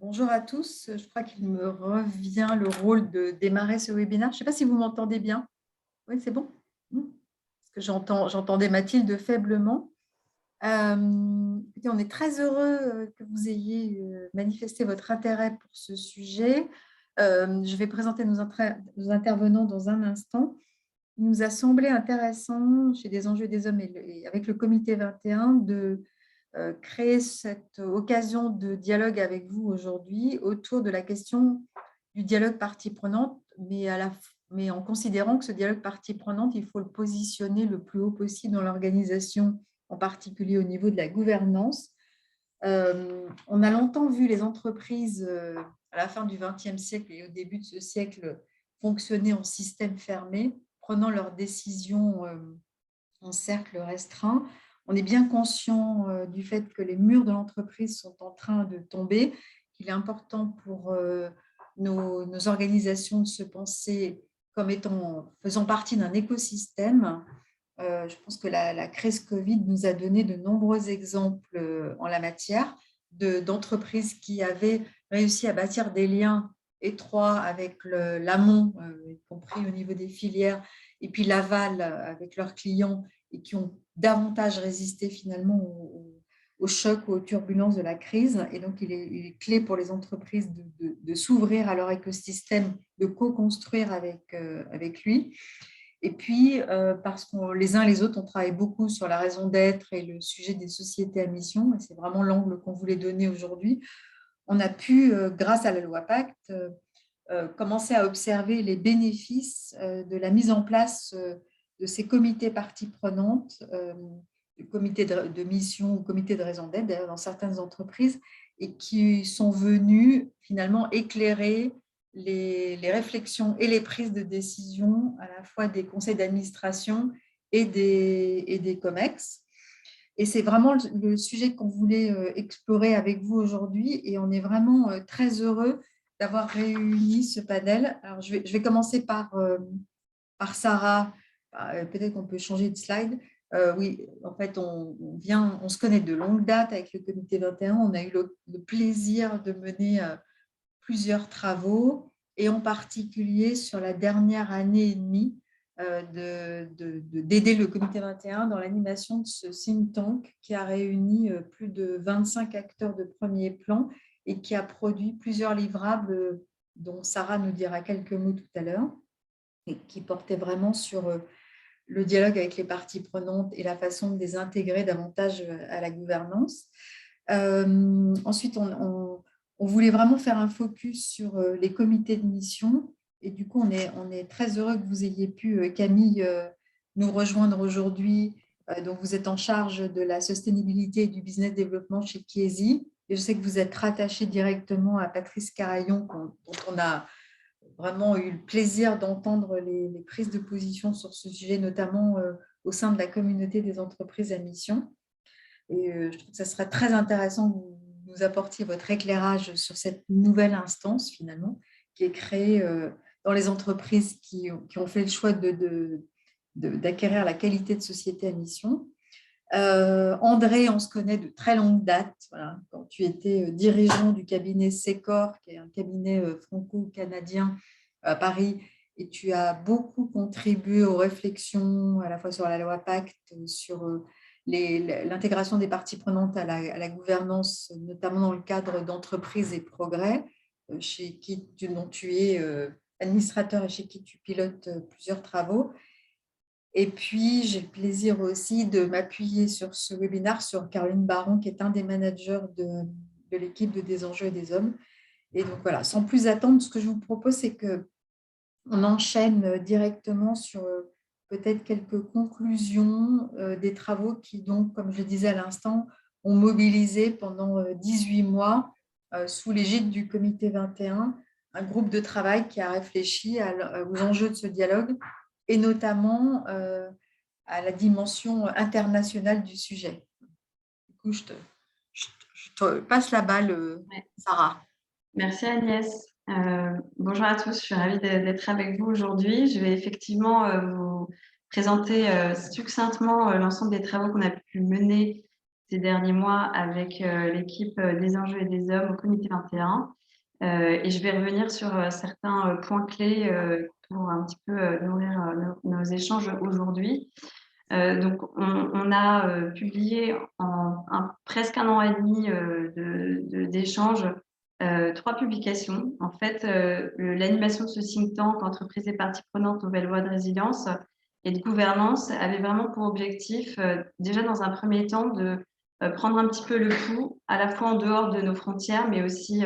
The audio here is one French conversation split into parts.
Bonjour à tous. Je crois qu'il me revient le rôle de démarrer ce webinaire. Je ne sais pas si vous m'entendez bien. Oui, c'est bon. Parce que j'entendais Mathilde faiblement. Écoutez, on est très heureux que vous ayez manifesté votre intérêt pour ce sujet. Je vais présenter nos intervenants dans un instant. Il nous a semblé intéressant, chez des enjeux des hommes et avec le comité 21, de créer cette occasion de dialogue avec vous aujourd'hui autour de la question du dialogue partie prenante, mais en considérant que ce dialogue partie prenante, il faut le positionner le plus haut possible dans l'organisation, en particulier au niveau de la gouvernance. On a longtemps vu les entreprises, à la fin du XXe siècle et au début de ce siècle, fonctionner en système fermé, prenant leurs décisions en cercle restreint. On est bien conscient du fait que les murs de l'entreprise sont en train de tomber, qu'il est important pour nos organisations de se penser comme faisant partie d'un écosystème. Je pense que la crise Covid nous a donné de nombreux exemples en la matière d'entreprises qui avaient réussi à bâtir des liens étroits avec l'amont, y compris au niveau des filières, et puis l'aval avec leurs clients, et qui ont davantage résisté finalement au choc ou aux turbulences de la crise. Et donc, il est clé pour les entreprises de s'ouvrir à leur écosystème, de co-construire avec lui. Et puis, parce que les uns les autres, on travaille beaucoup sur la raison d'être et le sujet des sociétés à mission, et c'est vraiment l'angle qu'on voulait donner aujourd'hui, on a pu, grâce à la loi Pacte, commencer à observer les bénéfices de la mise en place de ces comités parties prenantes, du comité de mission ou comité de raison d'être, d'ailleurs dans certaines entreprises, et qui sont venus finalement éclairer les réflexions et les prises de décision à la fois des conseils d'administration et des COMEX. Et c'est vraiment le sujet qu'on voulait explorer avec vous aujourd'hui, et on est vraiment très heureux d'avoir réuni ce panel. Alors, je vais commencer par Sarah. Peut-être qu'on peut changer de slide. Oui, en fait, on se connaît de longue date avec le comité 21. On a eu le plaisir de mener plusieurs travaux, et en particulier sur la dernière année et demie, d'aider le comité 21 dans l'animation de ce think tank qui a réuni plus de 25 acteurs de premier plan et qui a produit plusieurs livrables dont Sarah nous dira quelques mots tout à l'heure, et qui portaient vraiment sur le dialogue avec les parties prenantes et la façon de les intégrer davantage à la gouvernance. Ensuite, on voulait vraiment faire un focus sur les comités de mission. Et du coup, on est très heureux que vous ayez pu, Camille, nous rejoindre aujourd'hui. Donc, vous êtes en charge de la sustainabilité et du business développement chez Chiesi. Et je sais que vous êtes rattachée directement à Patrice Carayon, dont on a vraiment eu le plaisir d'entendre les prises de position sur ce sujet, notamment au sein de la communauté des entreprises à mission. Et je trouve que ça serait très intéressant que vous nous apportiez votre éclairage sur cette nouvelle instance, finalement, qui est créée dans les entreprises qui ont fait le choix d'acquérir la qualité de société à mission. André, on se connaît de très longue date, voilà, quand tu étais dirigeant du cabinet Secor, qui est un cabinet franco-canadien à Paris, et tu as beaucoup contribué aux réflexions à la fois sur la loi Pacte, sur l'intégration des parties prenantes à la gouvernance, notamment dans le cadre d'entreprises et progrès, dont tu es administrateur et chez qui tu pilotes plusieurs travaux. Et puis, j'ai le plaisir aussi de m'appuyer sur ce webinaire sur Caroline Baron, qui est un des managers de l'équipe de Des enjeux et des hommes. Et donc voilà, sans plus attendre, ce que je vous propose, c'est qu'on enchaîne directement sur peut-être quelques conclusions des travaux qui, donc, comme je le disais à l'instant, ont mobilisé pendant 18 mois, sous l'égide du comité 21, un groupe de travail qui a réfléchi aux enjeux de ce dialogue, et notamment à la dimension internationale du sujet. Du coup, je te passe la balle, Ouais. Sarah. Merci Agnès. Bonjour à tous, je suis ravie d'être avec vous aujourd'hui. Je vais effectivement vous présenter succinctement l'ensemble des travaux qu'on a pu mener ces derniers mois avec l'équipe des enjeux et des hommes au comité 21. Et je vais revenir sur certains points clés pour un petit peu nourrir nos échanges aujourd'hui. Donc, on a publié en presque un an et demi d'échanges 3 publications. En fait, l'animation de ce think tank, entreprises et parties prenantes, nouvelles voies de résilience et de gouvernance, avait vraiment pour objectif, déjà dans un premier temps, de prendre un petit peu le pouls, à la fois en dehors de nos frontières, mais aussi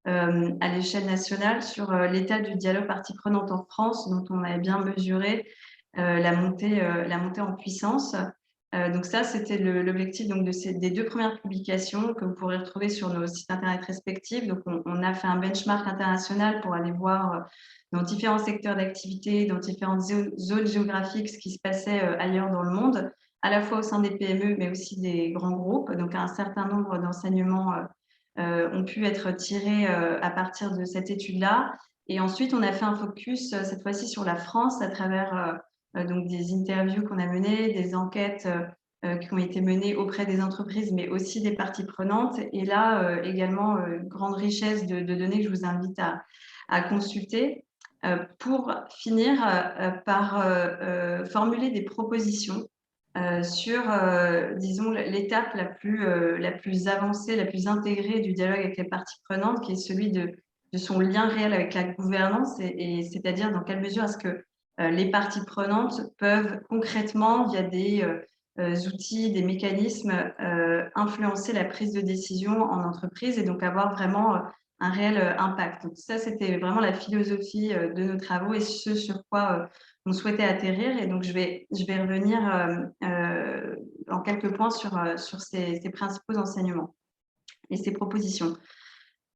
à l'échelle nationale, sur l'état du dialogue parties prenantes en France, dont on avait bien mesuré la montée en puissance. Donc ça, c'était l'objectif des 2 premières publications que vous pourrez retrouver sur nos sites internet respectifs. Donc, on a fait un benchmark international pour aller voir dans différents secteurs d'activité, dans différentes zones géographiques, ce qui se passait ailleurs dans le monde, à la fois au sein des PME, mais aussi des grands groupes. Donc, un certain nombre d'enseignements ont pu être tirés à partir de cette étude-là. Et ensuite, on a fait un focus cette fois-ci sur la France à travers donc des interviews qu'on a menées, des enquêtes qui ont été menées auprès des entreprises, mais aussi des parties prenantes. Et là, également, une grande richesse de données que je vous invite à consulter pour finir par formuler des propositions sur, disons, l'étape la plus avancée, la plus intégrée du dialogue avec les parties prenantes, qui est celui de son lien réel avec la gouvernance, et c'est-à-dire dans quelle mesure est-ce que les parties prenantes peuvent concrètement, via des outils, des mécanismes, influencer la prise de décision en entreprise et donc avoir vraiment un réel impact. Donc ça, c'était vraiment la philosophie de nos travaux et ce sur quoi on souhaitait atterrir. Et donc, je vais revenir en quelques points sur ces principaux enseignements et ces propositions.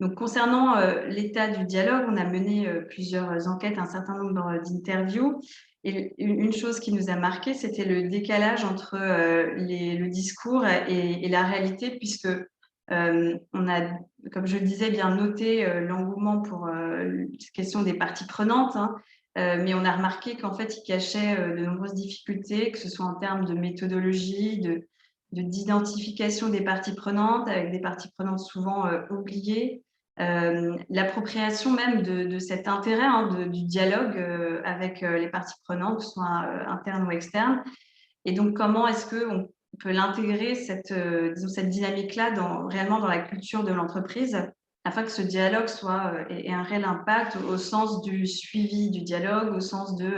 Donc, concernant l'état du dialogue, on a mené plusieurs enquêtes, un certain nombre d'interviews. Et une chose qui nous a marqué, c'était le décalage entre le discours et la réalité, puisque on a, comme je le disais, bien noté l'engouement pour la question des parties prenantes, hein, mais on a remarqué qu'en fait, il cachait de nombreuses difficultés, que ce soit en termes de méthodologie, d'identification des parties prenantes, avec des parties prenantes souvent oubliées, l'appropriation même de cet intérêt du dialogue avec les parties prenantes, que ce soit internes ou externes. Et donc, comment est-ce qu'on peut l'intégrer, cette dynamique-là, réellement dans la culture de l'entreprise, afin que ce dialogue ait un réel impact au sens du suivi du dialogue, au sens de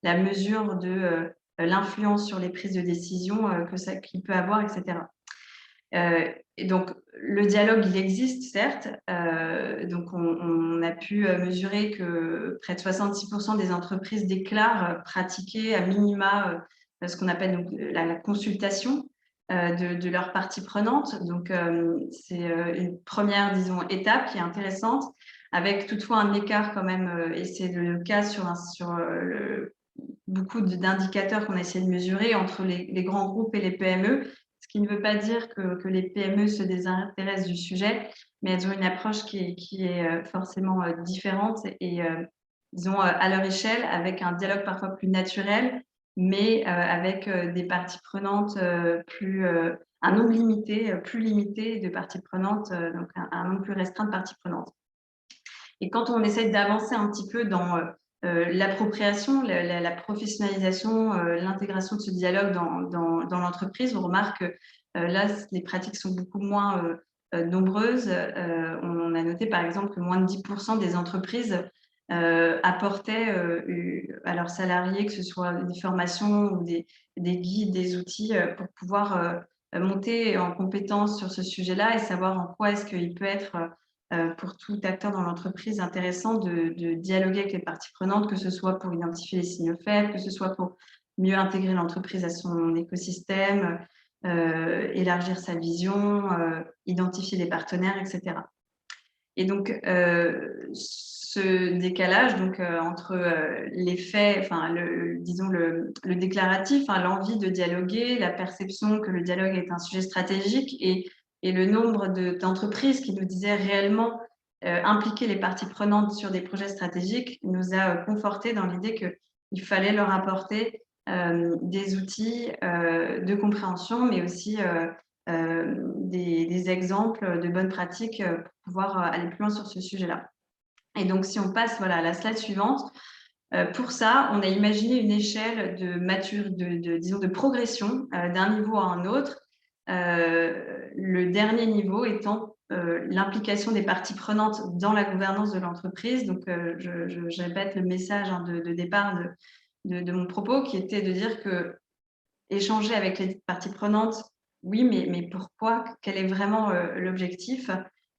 la mesure de l'influence sur les prises de décision qu'il peut avoir, etc. Et donc, le dialogue, il existe, certes. Donc, on a pu mesurer que près de 66% des entreprises déclarent pratiquer à minima ce qu'on appelle donc, la consultation de leurs parties prenantes. Donc, c'est une première, disons, étape qui est intéressante, avec toutefois un écart quand même, et c'est le cas sur beaucoup d'indicateurs qu'on a essayé de mesurer entre les grands groupes et les PME, ce qui ne veut pas dire que les PME se désintéressent du sujet, mais elles ont une approche qui est forcément différente et, disons, à leur échelle, avec un dialogue parfois plus naturel, mais avec des parties prenantes un nombre limité, plus limité de parties prenantes, donc un nombre plus restreint de parties prenantes. Et quand on essaie d'avancer un petit peu dans l'appropriation, la professionnalisation, l'intégration de ce dialogue dans l'entreprise, on remarque que là, les pratiques sont beaucoup moins nombreuses. On a noté par exemple que moins de 10% des entreprises apportaient à leurs salariés, que ce soit des formations ou des guides, des outils pour pouvoir monter en compétence sur ce sujet-là et savoir en quoi est-ce qu'il peut être pour tout acteur dans l'entreprise intéressant de dialoguer avec les parties prenantes, que ce soit pour identifier les signaux faibles, que ce soit pour mieux intégrer l'entreprise à son écosystème, élargir sa vision, identifier des partenaires, etc. Et donc, ce décalage entre les faits, enfin, disons le déclaratif, hein, l'envie de dialoguer, la perception que le dialogue est un sujet stratégique et le nombre d'entreprises qui nous disaient réellement impliquer les parties prenantes sur des projets stratégiques nous a conforté dans l'idée qu'il fallait leur apporter des outils de compréhension, mais aussi des exemples de bonnes pratiques pour pouvoir aller plus loin sur ce sujet-là. Et donc, si on passe à la slide suivante, pour ça, on a imaginé une échelle disons, de progression d'un niveau à un autre. Le dernier niveau étant l'implication des parties prenantes dans la gouvernance de l'entreprise. Donc, je répète le message de départ de mon propos, qui était de dire que échanger avec les parties prenantes, oui, mais pourquoi? Quel est vraiment l'objectif,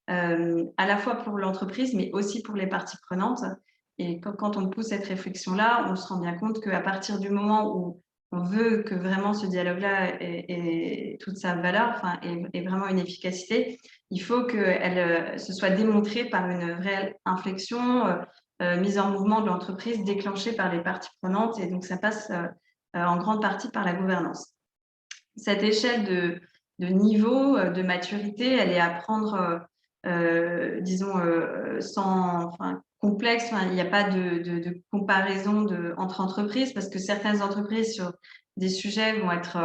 à la fois pour l'entreprise, mais aussi pour les parties prenantes. Et quand on pousse cette réflexion-là, on se rend bien compte qu'à partir du moment où on veut que vraiment ce dialogue-là ait toute sa valeur, ait vraiment une efficacité, il faut que se soit démontré par une réelle inflexion, mise en mouvement de l'entreprise, déclenchée par les parties prenantes. Et donc, ça passe en grande partie par la gouvernance. Cette échelle de niveau, de maturité, elle est à prendre, disons, complexe. Il n'y a pas de comparaison entre entreprises, parce que certaines entreprises sur des sujets vont être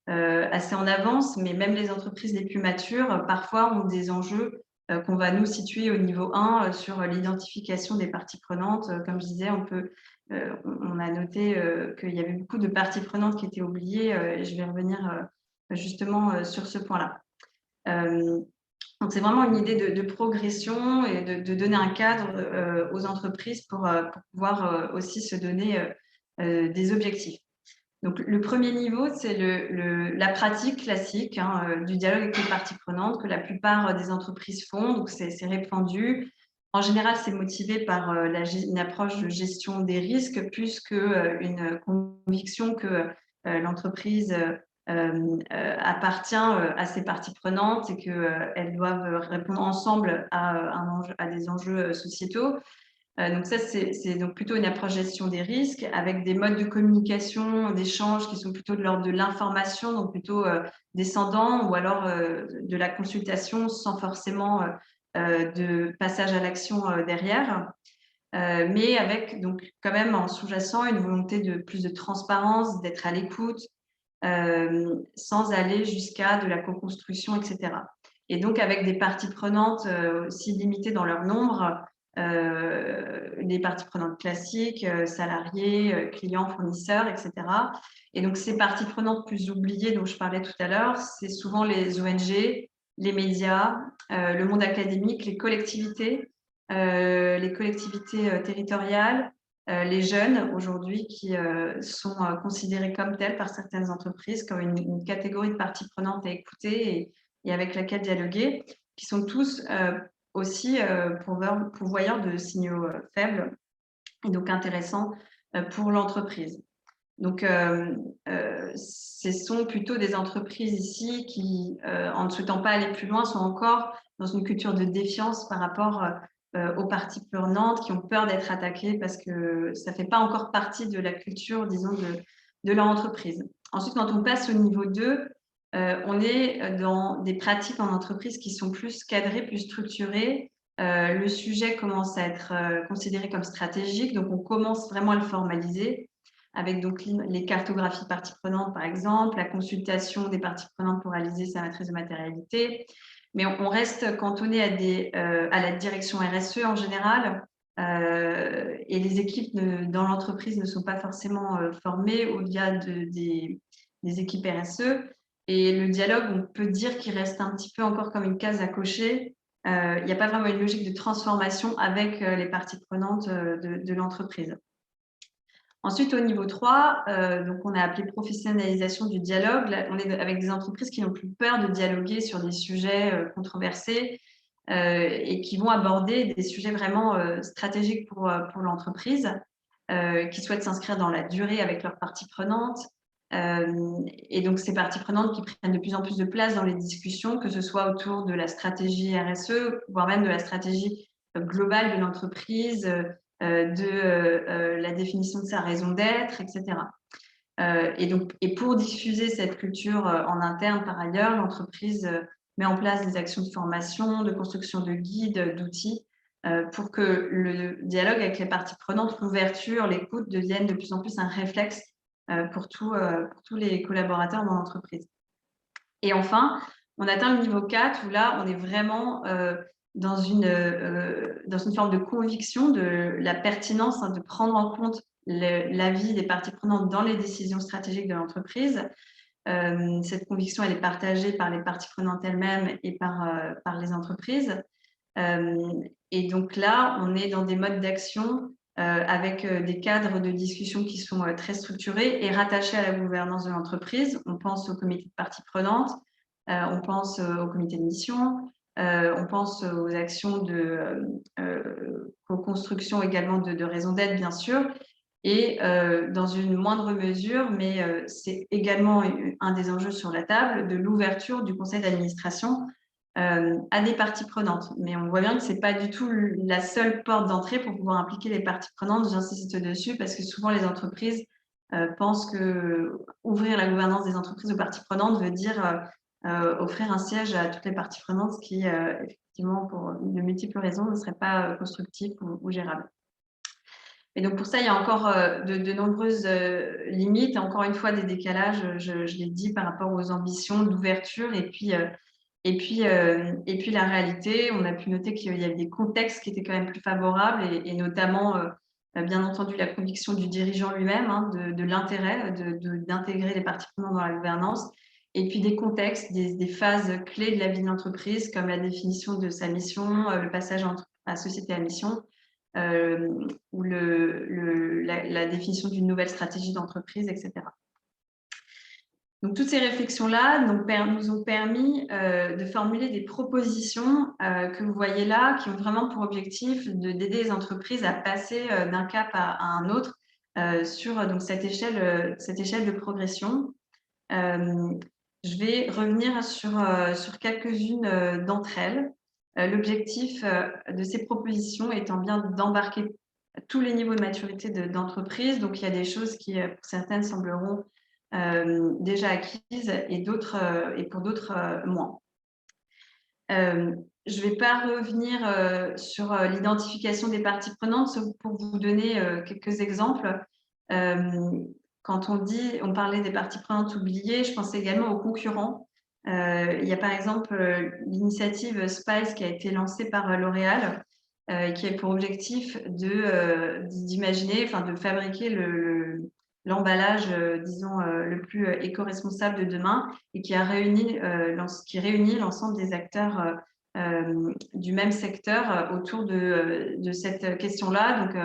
assez en avance, mais même les entreprises les plus matures, parfois, ont des enjeux qu'on va nous situer au niveau 1 sur l'identification des parties prenantes. Comme je disais, on a noté qu'il y avait beaucoup de parties prenantes qui étaient oubliées, et je vais revenir justement sur ce point-là. Donc, c'est vraiment une idée de progression et de donner un cadre aux entreprises pour pouvoir aussi se donner des objectifs. Donc, le premier niveau, c'est la pratique classique du dialogue avec les parties prenantes que la plupart des entreprises font. Donc, c'est répandu. En général, c'est motivé par une approche de gestion des risques plus qu'une conviction que l'entreprise appartient à ses parties prenantes et qu'elles doivent répondre ensemble à des enjeux sociétaux. Donc ça, c'est donc plutôt une approche gestion des risques avec des modes de communication, d'échange qui sont plutôt de l'ordre de l'information, donc plutôt descendant, ou alors de la consultation sans forcément de passage à l'action derrière. Mais avec donc quand même en sous-jacent une volonté de plus de transparence, d'être à l'écoute, sans aller jusqu'à de la co-construction, etc. Et donc avec des parties prenantes aussi limitées dans leur nombre, des parties prenantes classiques, salariés, clients, fournisseurs, etc. Et donc ces parties prenantes plus oubliées dont je parlais tout à l'heure, c'est souvent les ONG, les médias, le monde académique, les collectivités territoriales, les jeunes aujourd'hui qui sont considérés comme tels par certaines entreprises, comme une catégorie de parties prenantes à écouter et avec laquelle dialoguer, qui sont tous aussi pourvoyeurs de signaux faibles et donc intéressants pour l'entreprise. Donc, ce sont plutôt des entreprises ici qui, en ne souhaitant pas aller plus loin, sont encore dans une culture de défiance par rapport aux parties prenantes, qui ont peur d'être attaquées parce que ça ne fait pas encore partie de la culture, disons, de leur entreprise. Ensuite, quand on passe au niveau 2, on est dans des pratiques en entreprise qui sont plus cadrées, plus structurées. Le sujet commence à être considéré comme stratégique, donc on commence vraiment à le formaliser avec donc les cartographies parties prenantes, par exemple, la consultation des parties prenantes pour réaliser sa matrice de matérialité. Mais on reste cantonné à la direction RSE en général, et les équipes dans l'entreprise ne sont pas forcément formées au-delà des équipes RSE. Et le dialogue, on peut dire qu'il reste un petit peu encore comme une case à cocher. Il n'y a pas vraiment une logique de transformation avec les parties prenantes de l'entreprise. Ensuite, au niveau 3, donc on a appelé professionnalisation du dialogue. Là, on est avec des entreprises qui n'ont plus peur de dialoguer sur des sujets controversés et qui vont aborder des sujets vraiment stratégiques pour l'entreprise, qui souhaitent s'inscrire dans la durée avec leurs parties prenantes. Et donc, ces parties prenantes qui prennent de plus en plus de place dans les discussions, que ce soit autour de la stratégie RSE, voire même de la stratégie globale de l'entreprise, la définition de sa raison d'être, etc. Et pour diffuser cette culture en interne, par ailleurs, l'entreprise met en place des actions de formation, de construction de guides, d'outils, pour que le dialogue avec les parties prenantes, l'ouverture, l'écoute deviennent de plus en plus un réflexe pour tous les collaborateurs dans l'entreprise. Et enfin, on atteint le niveau 4 où là, on est vraiment dans une forme de conviction de la pertinence de prendre en compte l'avis des parties prenantes dans les décisions stratégiques de l'entreprise. Cette conviction, elle est partagée par les parties prenantes elles-mêmes et par les entreprises. Et donc là, on est dans des modes d'action avec des cadres de discussion qui sont très structurés et rattachés à la gouvernance de l'entreprise. On pense au comité de parties prenantes, on pense au comité de mission, on pense aux actions de co-construction également de raisons d'être, bien sûr, et dans une moindre mesure, mais c'est également un des enjeux sur la table, de l'ouverture du conseil d'administration à des parties prenantes. Mais on voit bien que ce n'est pas du tout la seule porte d'entrée pour pouvoir impliquer les parties prenantes. J'insiste dessus parce que souvent les entreprises pensent que ouvrir la gouvernance des entreprises aux parties prenantes veut dire offrir un siège à toutes les parties prenantes, ce qui, effectivement, pour de multiples raisons, ne serait pas constructif ou gérable. Et donc, pour ça, il y a encore de nombreuses limites, encore une fois, des décalages, je l'ai dit, par rapport aux ambitions d'ouverture et puis la réalité. On a pu noter qu'il y avait des contextes qui étaient quand même plus favorables et notamment, bien entendu, la conviction du dirigeant lui-même, hein, de l'intérêt d'intégrer les parties prenantes dans la gouvernance, et puis des contextes, des phases clés de la vie de l'entreprise, comme la définition de sa mission, le passage à société à mission, ou la définition d'une nouvelle stratégie d'entreprise, etc. Donc, toutes ces réflexions-là nous ont permis de formuler des propositions que vous voyez là, qui ont vraiment pour objectif d'aider les entreprises à passer d'un cap à un autre sur donc, cette échelle de progression. Je vais revenir sur quelques-unes d'entre elles. L'objectif de ces propositions étant bien d'embarquer tous les niveaux de maturité d'entreprise. Donc, il y a des choses qui, pour certaines, sembleront déjà acquises et pour d'autres, moins. Je ne vais pas revenir sur l'identification des parties prenantes, sauf pour vous donner quelques exemples. Quand on parlait des parties prenantes oubliées, je pensais également aux concurrents. Il y a par exemple l'initiative SPICE qui a été lancée par L'Oréal, qui a pour objectif d'imaginer, de fabriquer l'emballage, disons, le plus éco-responsable de demain, et qui réunit l'ensemble des acteurs du même secteur autour de cette question-là. Donc,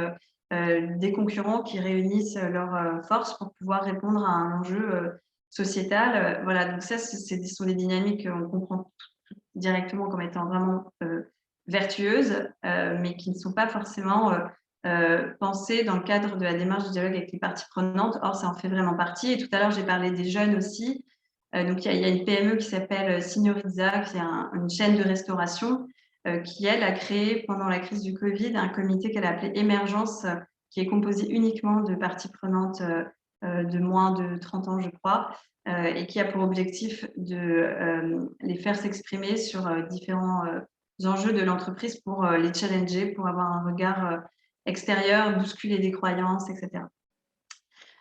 des concurrents qui réunissent leurs forces pour pouvoir répondre à un enjeu sociétal. Voilà, donc ça, ce sont des dynamiques qu'on comprend directement comme étant vraiment vertueuses, mais qui ne sont pas forcément pensées dans le cadre de la démarche de dialogue avec les parties prenantes. Or, ça en fait vraiment partie. Et tout à l'heure, j'ai parlé des jeunes aussi. Donc, il y a une PME qui s'appelle Signorizza, qui est une chaîne de restauration, qui, elle, a créé pendant la crise du Covid un comité qu'elle a appelé Émergence, qui est composé uniquement de parties prenantes de moins de 30 ans, je crois, et qui a pour objectif de les faire s'exprimer sur différents enjeux de l'entreprise pour les challenger, pour avoir un regard extérieur, bousculer des croyances, etc.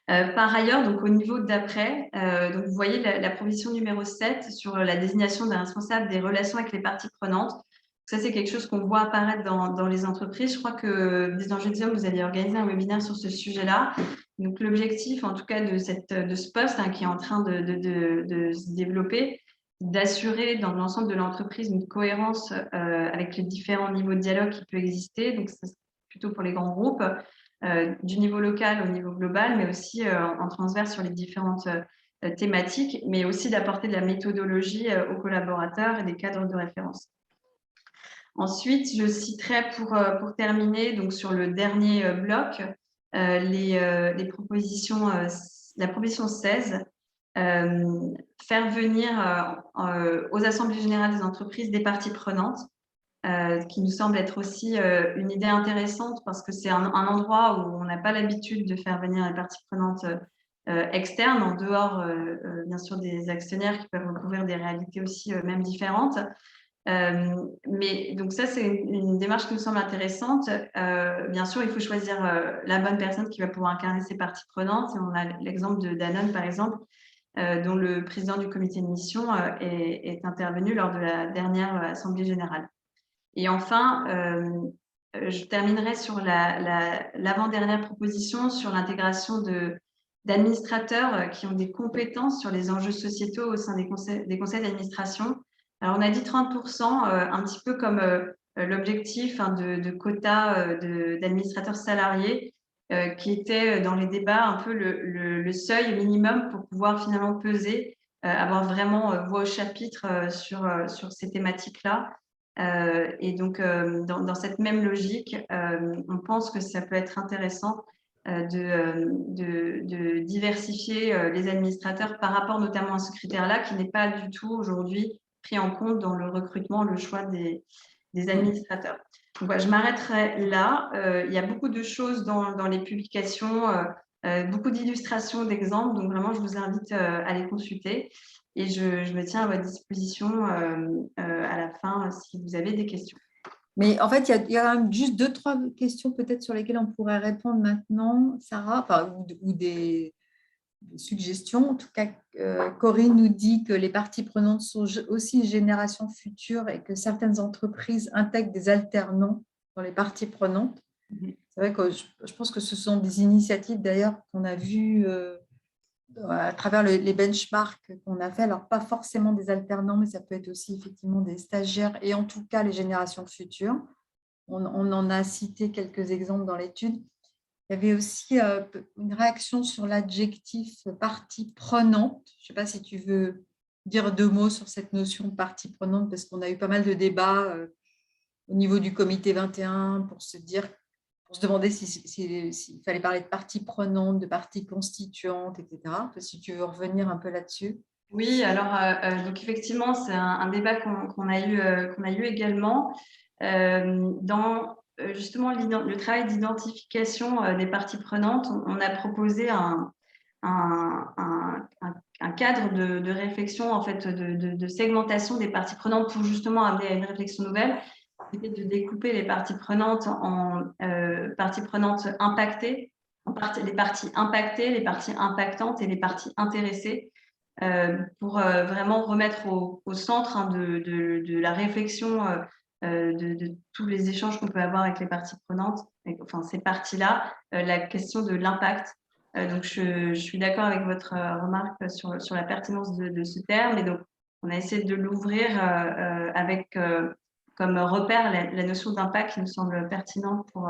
Par ailleurs, donc au niveau d'après, donc vous voyez la proposition numéro 7 sur la désignation d'un responsable des relations avec les parties prenantes. Ça, c'est quelque chose qu'on voit apparaître dans les entreprises. Je crois que des enjeux des hommes, vous allez organiser un webinaire sur ce sujet-là. Donc, l'objectif, en tout cas, de ce poste qui est en train de se développer, d'assurer dans l'ensemble de l'entreprise une cohérence avec les différents niveaux de dialogue qui peut exister. Donc, c'est plutôt pour les grands groupes, du niveau local au niveau global, mais aussi en transverse sur les différentes thématiques, mais aussi d'apporter de la méthodologie aux collaborateurs et des cadres de référence. Ensuite, je citerai pour terminer, donc sur le dernier bloc, les propositions, la proposition 16, faire venir aux assemblées générales des entreprises des parties prenantes, qui nous semble être aussi une idée intéressante parce que c'est un endroit où on n'a pas l'habitude de faire venir les parties prenantes externes, en dehors, bien sûr, des actionnaires qui peuvent recouvrir des réalités aussi même différentes. Mais donc ça, c'est une démarche qui nous semble intéressante. Bien sûr, il faut choisir la bonne personne qui va pouvoir incarner ces parties prenantes. Et on a l'exemple de Danone, par exemple, dont le président du comité de mission est intervenu lors de la dernière Assemblée générale. Et enfin, je terminerai sur l'avant-dernière proposition sur l'intégration d'administrateurs qui ont des compétences sur les enjeux sociétaux au sein des conseils d'administration. Alors, on a dit 30%, un petit peu comme l'objectif de quota d'administrateurs salariés qui était dans les débats un peu le seuil minimum pour pouvoir finalement peser, avoir vraiment voix au chapitre sur ces thématiques-là. Et donc, dans cette même logique, on pense que ça peut être intéressant de diversifier les administrateurs par rapport notamment à ce critère-là qui n'est pas du tout aujourd'hui pris en compte dans le recrutement, le choix des administrateurs. Donc, voilà, je m'arrêterai là. Il y a beaucoup de choses dans les publications, beaucoup d'illustrations, d'exemples. Donc, vraiment, je vous invite à les consulter. Et je me tiens à votre disposition à la fin si vous avez des questions. Mais en fait, il y a quand même juste 2-3 questions peut-être sur lesquelles on pourrait répondre maintenant, Sarah, enfin, ou des suggestions. En tout cas, Corinne nous dit que les parties prenantes sont aussi une génération future et que certaines entreprises intègrent des alternants dans les parties prenantes. C'est vrai que je pense que ce sont des initiatives d'ailleurs qu'on a vues à travers les benchmarks qu'on a fait. Alors, pas forcément des alternants, mais ça peut être aussi effectivement des stagiaires et en tout cas les générations futures. On en a cité quelques exemples dans l'étude. Il y avait aussi une réaction sur l'adjectif partie prenante. Je ne sais pas si tu veux dire 2 mots sur cette notion de partie prenante, parce qu'on a eu pas mal de débats au niveau du comité 21 pour se demander s'il fallait parler de partie prenante, de partie constituante, etc. Si tu veux revenir un peu là-dessus. Oui, alors donc effectivement, c'est un débat qu'on a eu également. Dans justement le travail d'identification des parties prenantes, on a proposé un cadre de réflexion, en fait, de segmentation des parties prenantes pour justement amener à une réflexion nouvelle. C'était de découper les parties prenantes en parties prenantes impactées, les parties impactées, les parties impactantes et les parties intéressées. Pour vraiment remettre au centre de la réflexion de tous les échanges qu'on peut avoir avec les parties prenantes, enfin ces parties-là, la question de l'impact. Donc, je suis d'accord avec votre remarque sur la pertinence de ce terme. Et donc, on a essayé de l'ouvrir avec comme repère la notion d'impact qui nous semble pertinente pour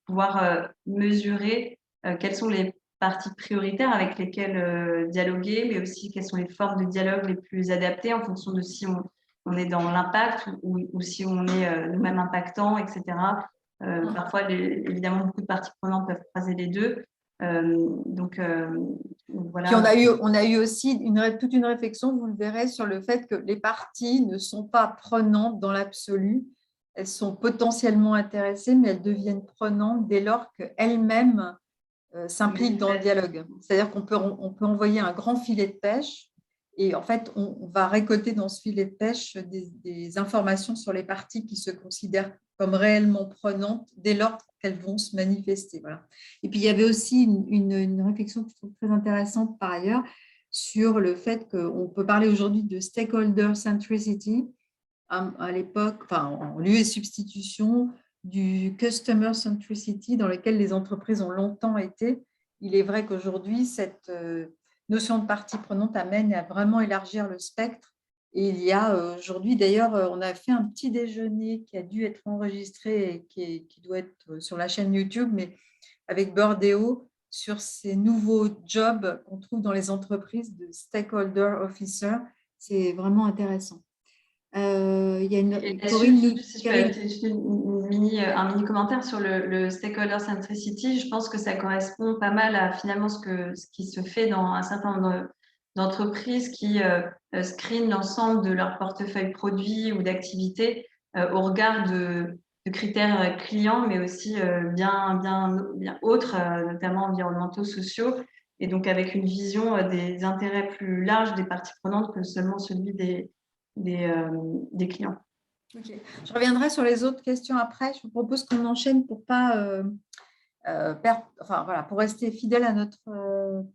pouvoir mesurer quelles sont les parties prioritaires avec lesquelles dialoguer, mais aussi quelles sont les formes de dialogue les plus adaptées en fonction de si on est dans l'impact ou si on est nous-mêmes impactants, etc. Parfois, évidemment, beaucoup de parties prenantes peuvent croiser les deux. Donc, voilà. Puis on a eu aussi toute une réflexion, vous le verrez, sur le fait que les parties ne sont pas prenantes dans l'absolu. Elles sont potentiellement intéressées, mais elles deviennent prenantes dès lors qu'elles-mêmes s'impliquent dans le dialogue. C'est-à-dire qu'on peut envoyer un grand filet de pêche et en fait, on va récolter dans ce filet de pêche des informations sur les parties qui se considèrent comme réellement prenantes dès lors qu'elles vont se manifester. Voilà. Et puis, il y avait aussi une réflexion que je trouve très intéressante par ailleurs sur le fait qu'on peut parler aujourd'hui de stakeholder centricity à l'époque, enfin, en lieu et substitution du customer centricity dans lequel les entreprises ont longtemps été. Il est vrai qu'aujourd'hui, cette notion de partie prenante amène à vraiment élargir le spectre. Et il y a aujourd'hui, d'ailleurs, on a fait un petit déjeuner qui a dû être enregistré et qui doit être sur la chaîne YouTube, mais avec Bordéo, sur ces nouveaux jobs qu'on trouve dans les entreprises de stakeholder officer. C'est vraiment intéressant. Il y a Corinne, si je peux ajouter un mini commentaire sur le stakeholder centricity, je pense que ça correspond pas mal à finalement ce qui se fait dans un certain nombre d'entreprises qui screenent l'ensemble de leur portefeuille produit ou d'activités au regard de critères clients, mais aussi bien autres, notamment environnementaux, sociaux, et donc avec une vision des intérêts plus larges des parties prenantes que seulement celui des clients. Okay. Je reviendrai sur les autres questions après. Je vous propose qu'on enchaîne pour ne pas enfin, voilà, pour rester fidèle à notre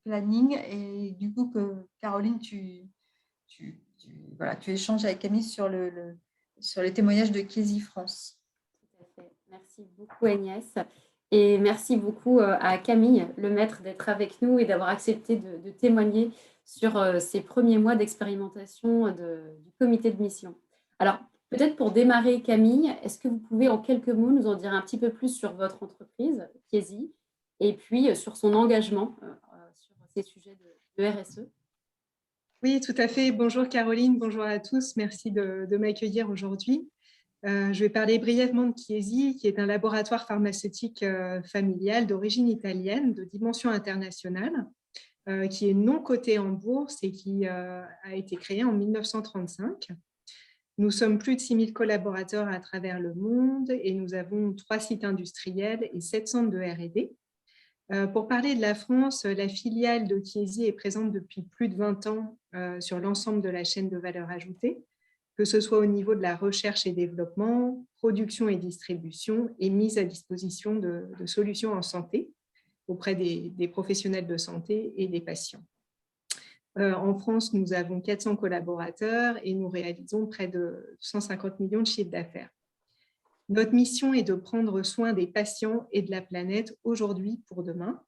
planning. Et du coup, Caroline, voilà, tu échanges avec Camille sur les témoignages de Kiesi France. Tout à fait. Merci beaucoup Agnès. Et merci beaucoup à Camille Lemaître d'être avec nous et d'avoir accepté de témoigner sur ces premiers mois d'expérimentation du comité de mission. Alors, peut-être pour démarrer, Camille, est-ce que vous pouvez en quelques mots nous en dire un petit peu plus sur votre entreprise, Kiesi, et puis sur son engagement sur ces sujets de RSE? Oui, tout à fait. Bonjour Caroline, bonjour à tous. Merci de m'accueillir aujourd'hui. Je vais parler brièvement de Chiesi, qui est un laboratoire pharmaceutique familial d'origine italienne, de dimension internationale, qui est non coté en bourse et qui a été créé en 1935. Nous sommes plus de 6000 collaborateurs à travers le monde et nous avons 3 sites industriels et 7 centres de R&D. Pour parler de la France, la filiale de Chiesi est présente depuis plus de 20 ans sur l'ensemble de la chaîne de valeur ajoutée, que ce soit au niveau de la recherche et développement, production et distribution et mise à disposition de solutions en santé auprès des professionnels de santé et des patients. En France, nous avons 400 collaborateurs et nous réalisons près de 150 millions de chiffres d'affaires. Notre mission est de prendre soin des patients et de la planète aujourd'hui pour demain.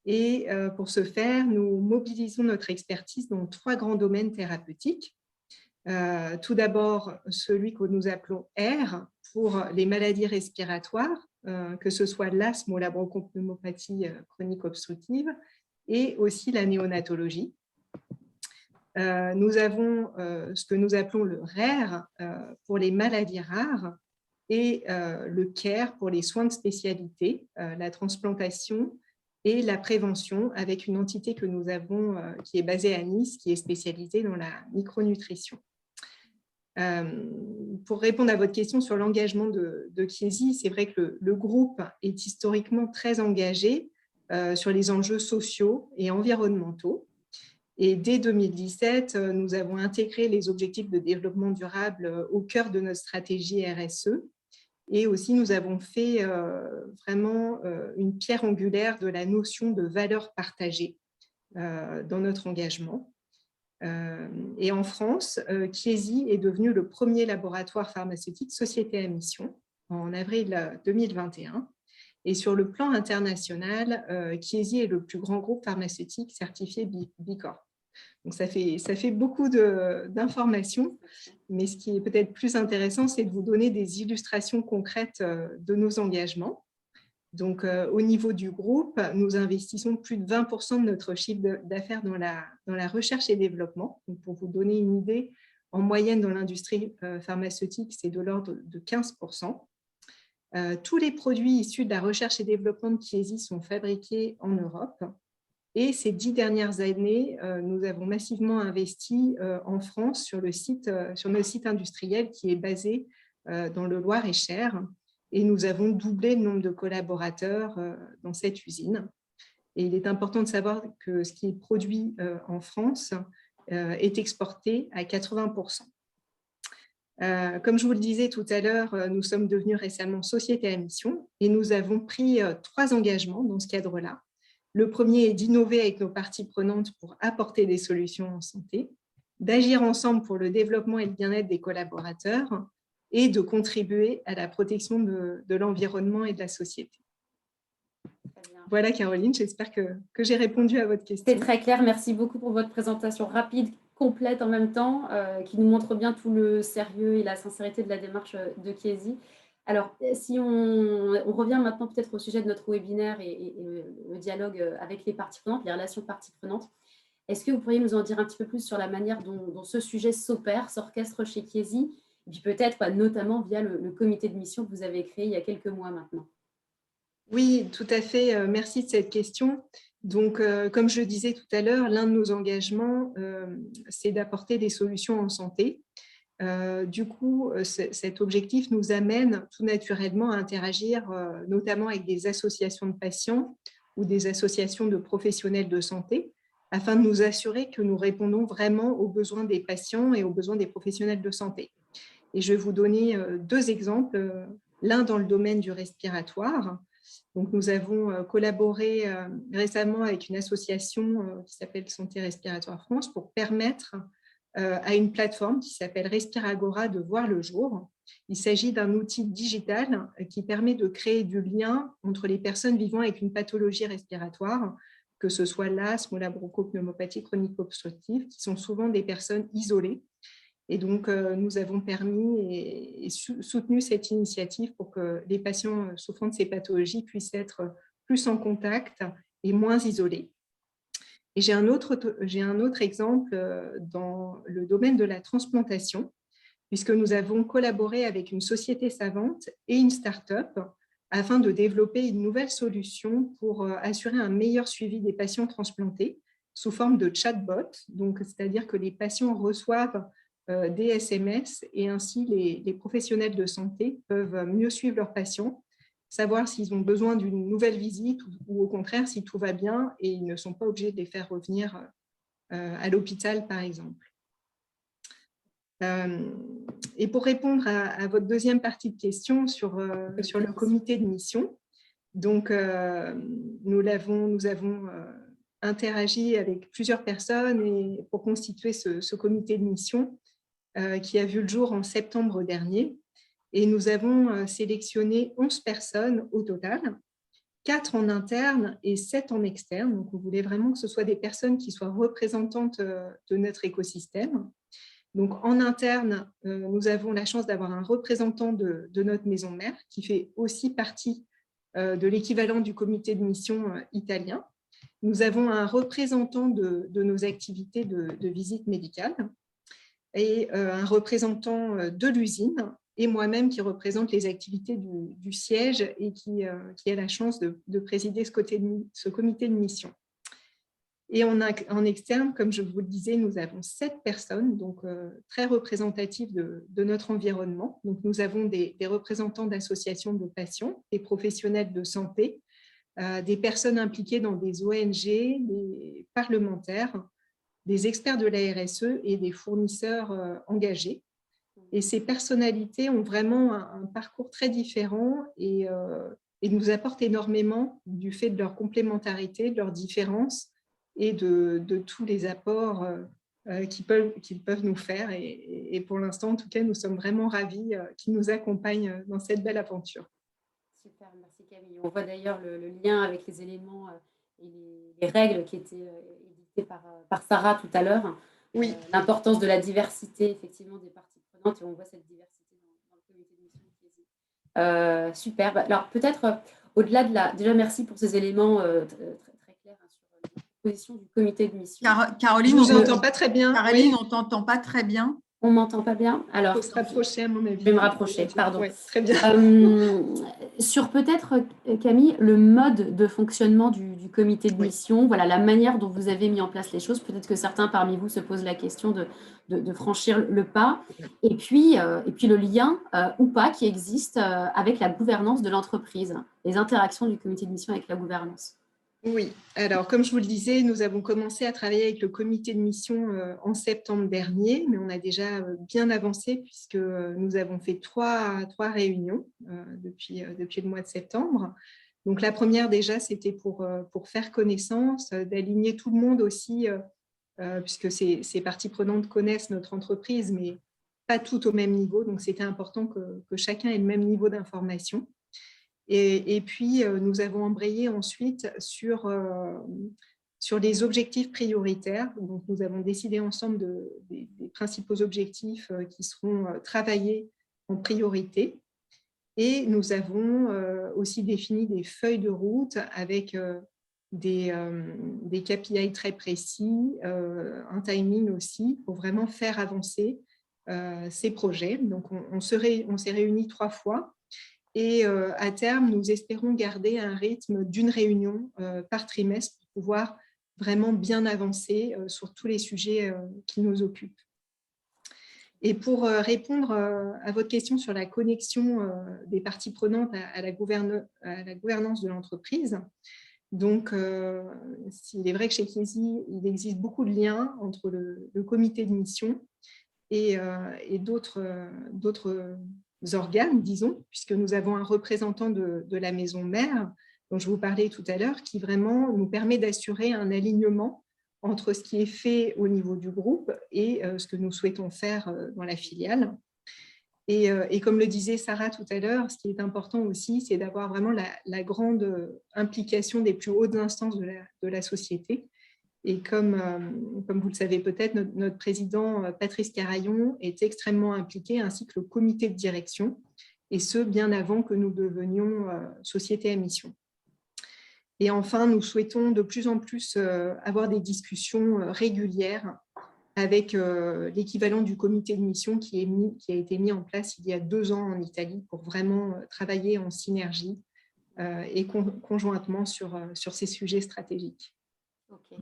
Et pour ce faire, nous mobilisons notre expertise dans 3 grands domaines thérapeutiques. Tout d'abord, celui que nous appelons R pour les maladies respiratoires, que ce soit l'asthme ou la bronchopneumopathie chronique obstructive, et aussi la néonatologie. Nous avons ce que nous appelons le RARE pour les maladies rares et le CARE pour les soins de spécialité, la transplantation et la prévention, avec une entité que nous avons qui est basée à Nice, qui est spécialisée dans la micronutrition. Pour répondre à votre question sur l'engagement de Chiesi, c'est vrai que le groupe est historiquement très engagé sur les enjeux sociaux et environnementaux. Et dès 2017, nous avons intégré les objectifs de développement durable au cœur de notre stratégie RSE. Et aussi, nous avons fait vraiment une pierre angulaire de la notion de valeur partagée dans notre engagement. Et en France, Chiesi est devenu le premier laboratoire pharmaceutique société à mission en avril 2021. Et sur le plan international, Chiesi est le plus grand groupe pharmaceutique certifié Bicorp. Donc, ça fait beaucoup d'informations, mais ce qui est peut-être plus intéressant, c'est de vous donner des illustrations concrètes de nos engagements. Donc, au niveau du groupe, nous investissons plus de 20% de notre chiffre d'affaires dans la recherche et développement. Donc, pour vous donner une idée, en moyenne dans l'industrie pharmaceutique, c'est de l'ordre de 15%. Tous les produits issus de la recherche et développement de Chiesi sont fabriqués en Europe. Et ces 10 dernières années, nous avons massivement investi en France sur notre site industriel qui est basé dans le Loir-et-Cher. Et nous avons doublé le nombre de collaborateurs dans cette usine. Et il est important de savoir que ce qui est produit en France est exporté à 80%. Comme je vous le disais tout à l'heure, nous sommes devenus récemment société à mission et nous avons pris 3 engagements dans ce cadre-là. Le premier est d'innover avec nos parties prenantes pour apporter des solutions en santé, d'agir ensemble pour le développement et le bien-être des collaborateurs et de contribuer à la protection de l'environnement et de la société. Voilà Caroline, j'espère que j'ai répondu à votre question. C'est très clair, merci beaucoup pour votre présentation rapide, complète en même temps, qui nous montre bien tout le sérieux et la sincérité de la démarche de Chiesi. Alors, si on revient maintenant peut-être au sujet de notre webinaire et le dialogue avec les parties prenantes, les relations parties prenantes, est-ce que vous pourriez nous en dire un petit peu plus sur la manière dont ce sujet s'opère, s'orchestre chez Chiesi, et puis peut-être notamment via le comité de mission que vous avez créé il y a quelques mois maintenant? Oui, tout à fait. Merci de cette question. Donc, comme je le disais tout à l'heure, l'un de nos engagements, c'est d'apporter des solutions en santé. Du coup, cet objectif nous amène tout naturellement à interagir notamment avec des associations de patients ou des associations de professionnels de santé afin de nous assurer que nous répondons vraiment aux besoins des patients et aux besoins des professionnels de santé. Et je vais vous donner 2 exemples, l'un dans le domaine du respiratoire. Donc, nous avons collaboré récemment avec une association qui s'appelle Santé Respiratoire France pour permettre à une plateforme qui s'appelle Respiragora de voir le jour. Il s'agit d'un outil digital qui permet de créer du lien entre les personnes vivant avec une pathologie respiratoire, que ce soit l'asthme ou la bronchopneumopathie chronique obstructive, qui sont souvent des personnes isolées. Et donc, nous avons permis et soutenu cette initiative pour que les patients souffrant de ces pathologies puissent être plus en contact et moins isolés. Et j'ai un autre exemple dans le domaine de la transplantation, puisque nous avons collaboré avec une société savante et une start-up afin de développer une nouvelle solution pour assurer un meilleur suivi des patients transplantés sous forme de chatbot. Donc, c'est-à-dire que les patients reçoivent des SMS et ainsi les professionnels de santé peuvent mieux suivre leurs patients, savoir s'ils ont besoin d'une nouvelle visite ou au contraire si tout va bien et ils ne sont pas obligés de les faire revenir à l'hôpital, par exemple. Et pour répondre à votre deuxième partie de question sur le comité de mission, donc nous avons interagi avec plusieurs personnes pour constituer ce comité de mission qui a vu le jour en septembre dernier. Et nous avons sélectionné 11 personnes au total, 4 en interne et 7 en externe. Donc, on voulait vraiment que ce soit des personnes qui soient représentantes de notre écosystème. Donc, en interne, nous avons la chance d'avoir un représentant de notre maison mère qui fait aussi partie de l'équivalent du comité de mission italien. Nous avons un représentant de nos activités de visite médicale et un représentant de l'usine et moi-même qui représente les activités du siège et qui a la chance de présider ce comité de mission. Et en externe, comme je vous le disais, nous avons 7 personnes, donc très représentatives de notre environnement. Donc, nous avons des représentants d'associations de patients, des professionnels de santé, des personnes impliquées dans des ONG, des parlementaires, des experts de la RSE et des fournisseurs engagés. Et ces personnalités ont vraiment un parcours très différent et nous apportent énormément du fait de leur complémentarité, de leurs différences et de tous les apports qu'ils peuvent nous faire. Et pour l'instant, en tout cas, nous sommes vraiment ravis qu'ils nous accompagnent dans cette belle aventure. Super, merci Camille. On voit d'ailleurs le lien avec les éléments et les règles qui étaient éditées par Sarah tout à l'heure. Oui. L'importance de la diversité, effectivement, des parties prenantes, et on voit cette diversité dans le comité de mission. Super. Alors, peut-être, au-delà de la... Déjà, merci pour ces éléments très clairs sur la position du comité de mission. Caroline, on ne t'entend pas très bien. Caroline, on ne t'entend pas très bien. On ne m'entend pas bien. Alors, il faut se rapprocher, à mon avis. Je vais me rapprocher, pardon. Ouais, très bien. Sur peut-être, Camille, le mode de fonctionnement du comité de mission, voilà, la manière dont vous avez mis en place les choses. Peut-être que certains parmi vous se posent la question de franchir le pas. Et puis le lien ou pas qui existe avec la gouvernance de l'entreprise, les interactions du comité de mission avec la gouvernance. Oui, alors comme je vous le disais, nous avons commencé à travailler avec le comité de mission en septembre dernier, mais on a déjà bien avancé puisque nous avons fait trois réunions depuis le mois de septembre. Donc la première déjà, c'était pour faire connaissance, d'aligner tout le monde aussi, puisque ces parties prenantes connaissent notre entreprise, mais pas toutes au même niveau. Donc c'était important que chacun ait le même niveau d'information. Et puis, nous avons embrayé ensuite sur les objectifs prioritaires. Donc, nous avons décidé ensemble des principaux objectifs qui seront travaillés en priorité. Et nous avons aussi défini des feuilles de route avec des KPI très précis, un timing aussi, pour vraiment faire avancer ces projets. Donc, on s'est réunis 3 fois. Et à terme, nous espérons garder un rythme d'une réunion par trimestre pour pouvoir vraiment bien avancer sur tous les sujets qui nous occupent. Et pour répondre à votre question sur la connexion des parties prenantes à la gouvernance de l'entreprise, donc il est vrai que chez Chiesi, il existe beaucoup de liens entre le comité de mission et d'autres organes, disons, puisque nous avons un représentant de la maison mère, dont je vous parlais tout à l'heure, qui vraiment nous permet d'assurer un alignement entre ce qui est fait au niveau du groupe et ce que nous souhaitons faire dans la filiale. Et comme le disait Sarah tout à l'heure, ce qui est important aussi, c'est d'avoir vraiment la grande implication des plus hautes instances de la société. Et comme vous le savez peut-être, notre président Patrice Carayon est extrêmement impliqué, ainsi que le comité de direction, et ce, bien avant que nous devenions société à mission. Et enfin, nous souhaitons de plus en plus avoir des discussions régulières avec l'équivalent du comité de mission qui a été mis en place il y a 2 ans en Italie pour vraiment travailler en synergie et conjointement sur ces sujets stratégiques. Ok,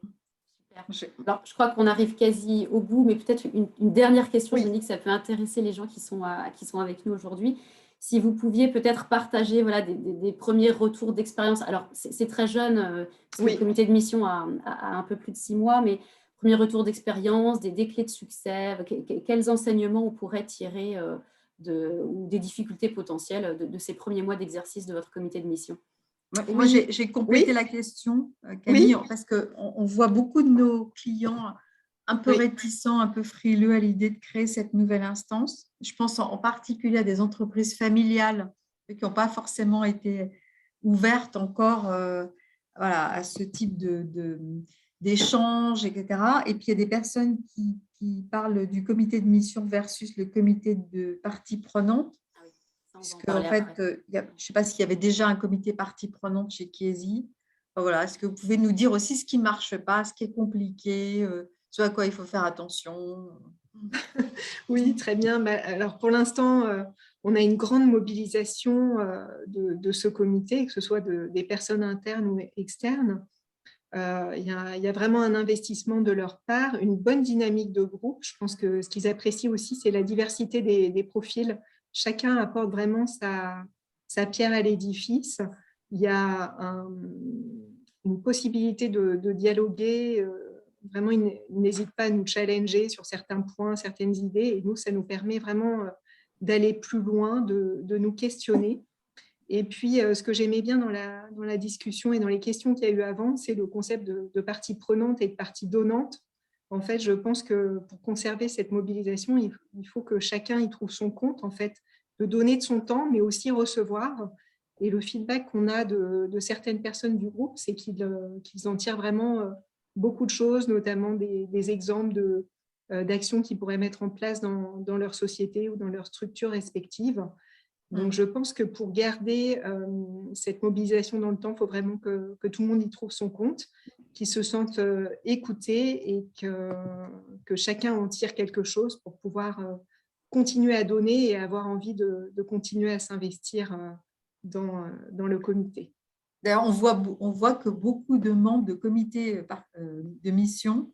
super. Alors, je crois qu'on arrive quasi au bout, mais peut-être une dernière question. Oui. Je me dis que ça peut intéresser les gens qui sont avec nous aujourd'hui. Si vous pouviez peut-être partager voilà, des premiers retours d'expérience. Alors, c'est très jeune, parce que le comité de mission a un peu plus de 6 mois, mais premier retour d'expérience, des clés de succès, quels enseignements on pourrait tirer ou des difficultés potentielles de ces premiers mois d'exercice de votre comité de mission? Moi, j'ai complété la question, Camille, parce qu'on voit beaucoup de nos clients un peu réticents, un peu frileux à l'idée de créer cette nouvelle instance. Je pense en particulier à des entreprises familiales qui n'ont pas forcément été ouvertes encore à ce type d'échanges, etc. Et puis, il y a des personnes qui parlent du comité de mission versus le comité de partie prenante. Parce qu'en fait, je ne sais pas s'il y avait déjà un comité partie prenante chez Chiesi. Voilà. Est-ce que vous pouvez nous dire aussi ce qui ne marche pas, ce qui est compliqué, ce à quoi il faut faire attention? Oui, très bien. Alors, pour l'instant, on a une grande mobilisation de ce comité, que ce soit des personnes internes ou externes. Il y a vraiment un investissement de leur part, une bonne dynamique de groupe. Je pense que ce qu'ils apprécient aussi, c'est la diversité des profils. Chacun apporte vraiment sa pierre à l'édifice. Il y a une possibilité de dialoguer. Vraiment, ils n'hésitent pas à nous challenger sur certains points, certaines idées. Et nous, ça nous permet vraiment d'aller plus loin, de nous questionner. Et puis, ce que j'aimais bien dans la discussion et dans les questions qu'il y a eu avant, c'est le concept de partie prenante et de partie donnante. En fait, je pense que pour conserver cette mobilisation, il faut que chacun y trouve son compte, en fait, de donner de son temps, mais aussi recevoir. Et le feedback qu'on a de certaines personnes du groupe, c'est qu'ils en tirent vraiment beaucoup de choses, notamment des exemples d'actions qu'ils pourraient mettre en place dans leur société ou dans leur structure respective. Donc, je pense que pour garder cette mobilisation dans le temps, il faut vraiment que tout le monde y trouve son compte, qu'ils se sentent écoutés et que chacun en tire quelque chose pour pouvoir continuer à donner et avoir envie de continuer à s'investir dans le comité. D'ailleurs, on voit que beaucoup de membres de comités de mission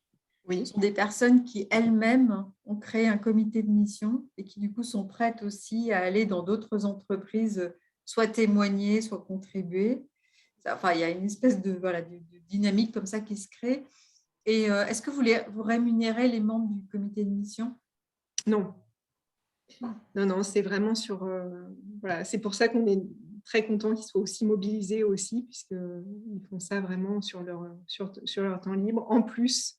sont des personnes qui elles-mêmes ont créé un comité de mission et qui du coup sont prêtes aussi à aller dans d'autres entreprises, soit témoigner, soit contribuer. Enfin, il y a une espèce de dynamique comme ça qui se crée. Et est-ce que vous rémunérez les membres du comité de mission? Non. Non, c'est vraiment sur… c'est pour ça qu'on est très content qu'ils soient aussi mobilisés aussi, puisqu'ils font ça vraiment sur leur temps libre. En plus,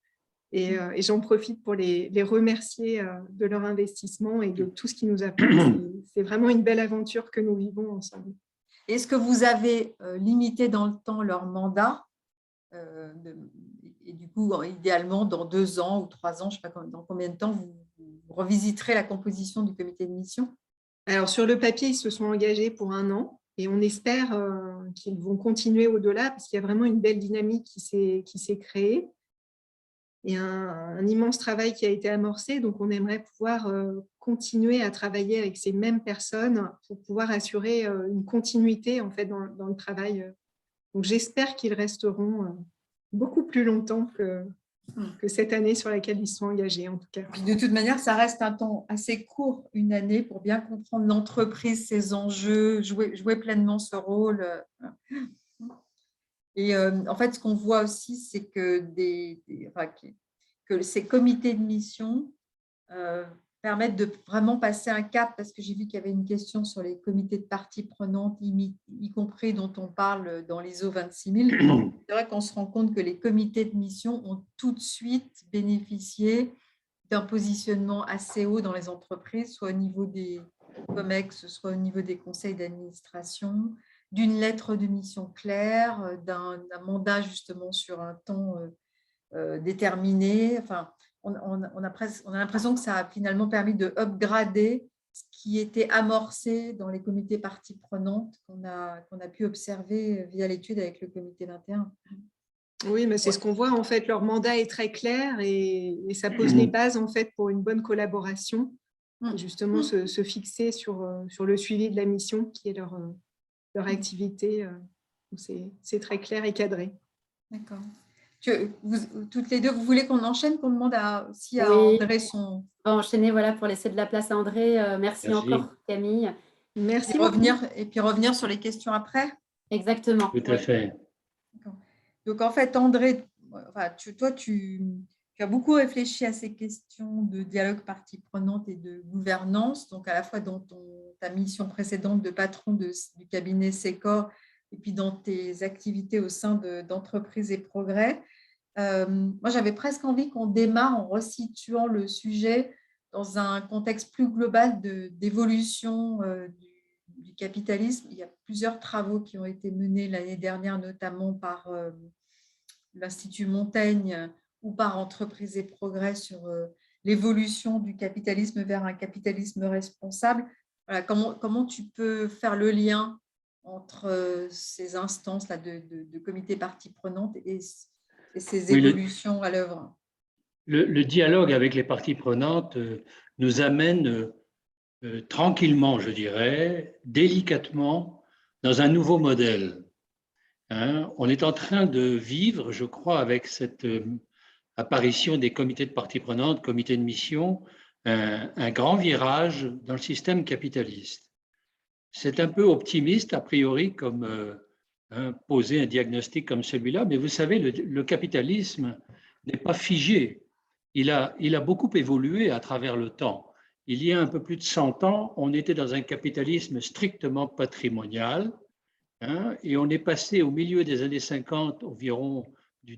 et j'en profite pour les remercier de leur investissement et de tout ce qu'ils nous apportent. C'est vraiment une belle aventure que nous vivons ensemble. Est-ce que vous avez limité dans le temps leur mandat et du coup, idéalement, dans 2 ans ou 3 ans, je ne sais pas dans combien de temps vous revisiterez la composition du comité de mission? Alors, sur le papier, ils se sont engagés pour 1 an et on espère qu'ils vont continuer au-delà parce qu'il y a vraiment une belle dynamique qui s'est créée. Et un immense travail qui a été amorcé. Donc, on aimerait pouvoir continuer à travailler avec ces mêmes personnes pour pouvoir assurer une continuité en fait, dans le travail. Donc, j'espère qu'ils resteront beaucoup plus longtemps que cette année sur laquelle ils sont engagés, en tout cas. Puis de toute manière, ça reste un temps assez court, 1 année, pour bien comprendre l'entreprise, ses enjeux, jouer pleinement ce rôle. Et en fait, ce qu'on voit aussi, c'est que ces comités de mission permettre de vraiment passer un cap, parce que j'ai vu qu'il y avait une question sur les comités de parties prenantes, y compris dont on parle dans l'ISO 26000. C'est vrai qu'on se rend compte que les comités de mission ont tout de suite bénéficié d'un positionnement assez haut dans les entreprises, soit au niveau des COMEX, soit au niveau des conseils d'administration, d'une lettre de mission claire, d'un mandat justement sur un temps déterminé. Enfin, on a l'impression que ça a finalement permis de upgrader ce qui était amorcé dans les comités parties prenantes qu'on a pu observer via l'étude avec le comité 21. Oui, mais c'est ce qu'on voit, en fait, leur mandat est très clair et ça pose les bases, en fait, pour une bonne collaboration, et justement se fixer sur le suivi de la mission qui est leur activité. C'est très clair et cadré. D'accord. Toutes les deux, vous voulez qu'on enchaîne, qu'on demande aussi à Oui. André son… On va enchaîner, voilà, pour laisser de la place à André. Merci encore, Camille. Merci Et puis revenir sur les questions après. Exactement. Tout à fait. Donc, en fait, André, enfin, toi, tu as beaucoup réfléchi à ces questions de dialogue partie prenante et de gouvernance, donc à la fois dans ta mission précédente de patron du cabinet Secor et puis dans tes activités au sein d'Entreprise et Progrès. Moi, j'avais presque envie qu'on démarre en resituant le sujet dans un contexte plus global d'évolution du capitalisme. Il y a plusieurs travaux qui ont été menés l'année dernière, notamment par l'Institut Montaigne ou par Entreprise et Progrès sur l'évolution du capitalisme vers un capitalisme responsable. Voilà, comment tu peux faire le lien entre ces instances-là de comités parties prenantes et ces évolutions à l'œuvre? Le dialogue avec les parties prenantes nous amène tranquillement, je dirais, délicatement, dans un nouveau modèle. On est en train de vivre, je crois, avec cette apparition des comités de parties prenantes, comités de mission, un grand virage dans le système capitaliste. C'est un peu optimiste, a priori, comme poser un diagnostic comme celui-là, mais vous savez, le capitalisme n'est pas figé. Il a beaucoup évolué à travers le temps. Il y a un peu plus de 100 ans, on était dans un capitalisme strictement patrimonial, et on est passé au milieu des années 50, environ du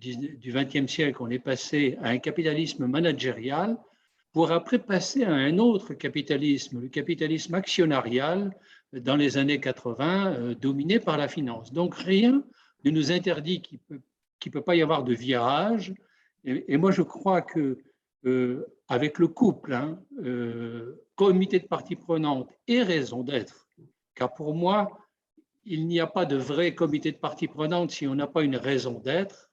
XXe siècle, on est passé à un capitalisme managérial pour après passer à un autre capitalisme, le capitalisme actionnarial dans les années 80, dominé par la finance. Donc rien ne nous interdit qu'il ne peut pas y avoir de virage. Et moi, je crois que avec le couple, comité de parties prenantes et raison d'être, car pour moi, il n'y a pas de vrai comité de parties prenantes si on n'a pas une raison d'être,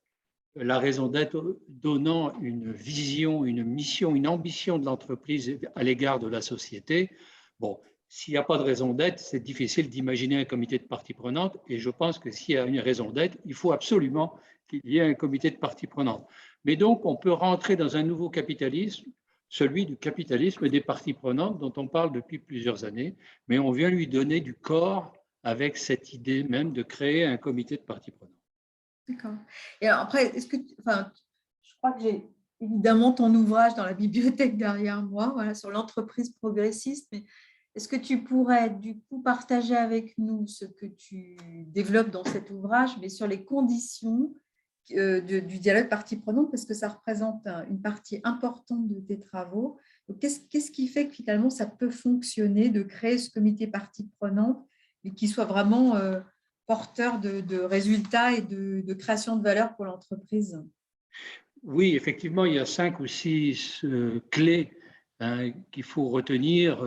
la raison d'être donnant une vision, une mission, une ambition de l'entreprise à l'égard de la société. Bon, s'il n'y a pas de raison d'être, c'est difficile d'imaginer un comité de parties prenantes, et je pense que s'il y a une raison d'être, il faut absolument qu'il y ait un comité de parties prenantes. Mais donc, on peut rentrer dans un nouveau capitalisme, celui du capitalisme des parties prenantes dont on parle depuis plusieurs années, mais on vient lui donner du corps avec cette idée même de créer un comité de parties prenantes. D'accord. Et après, je crois que j'ai évidemment ton ouvrage dans la bibliothèque derrière moi, voilà, sur l'entreprise progressiste, mais est-ce que tu pourrais du coup partager avec nous ce que tu développes dans cet ouvrage, mais sur les conditions du dialogue partie prenante, parce que ça représente une partie importante de tes travaux. Qu'est-ce qui fait que finalement ça peut fonctionner de créer ce comité partie prenante et qui soit vraiment porteur de résultats et de création de valeur pour l'entreprise? Oui, effectivement, il y a 5 ou 6 clés qu'il faut retenir.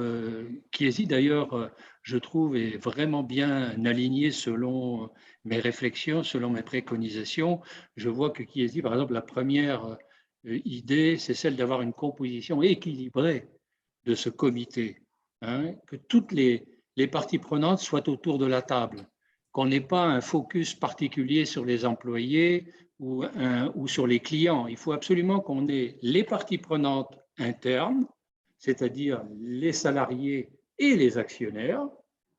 Chiesi, d'ailleurs, je trouve, est vraiment bien aligné selon mes réflexions, selon mes préconisations. Je vois que Chiesi, par exemple, la première idée, c'est celle d'avoir une composition équilibrée de ce comité, que toutes les parties prenantes soient autour de la table, qu'on n'ait pas un focus particulier sur les employés ou sur les clients. Il faut absolument qu'on ait les parties prenantes internes, c'est-à-dire les salariés et les actionnaires,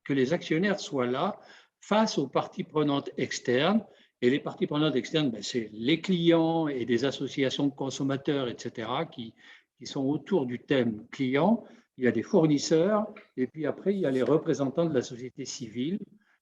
que les actionnaires soient là face aux parties prenantes externes. Et les parties prenantes externes, c'est les clients et des associations de consommateurs, etc., qui sont autour du thème client. il y a des fournisseurs, et puis après, il y a les représentants de la société civile,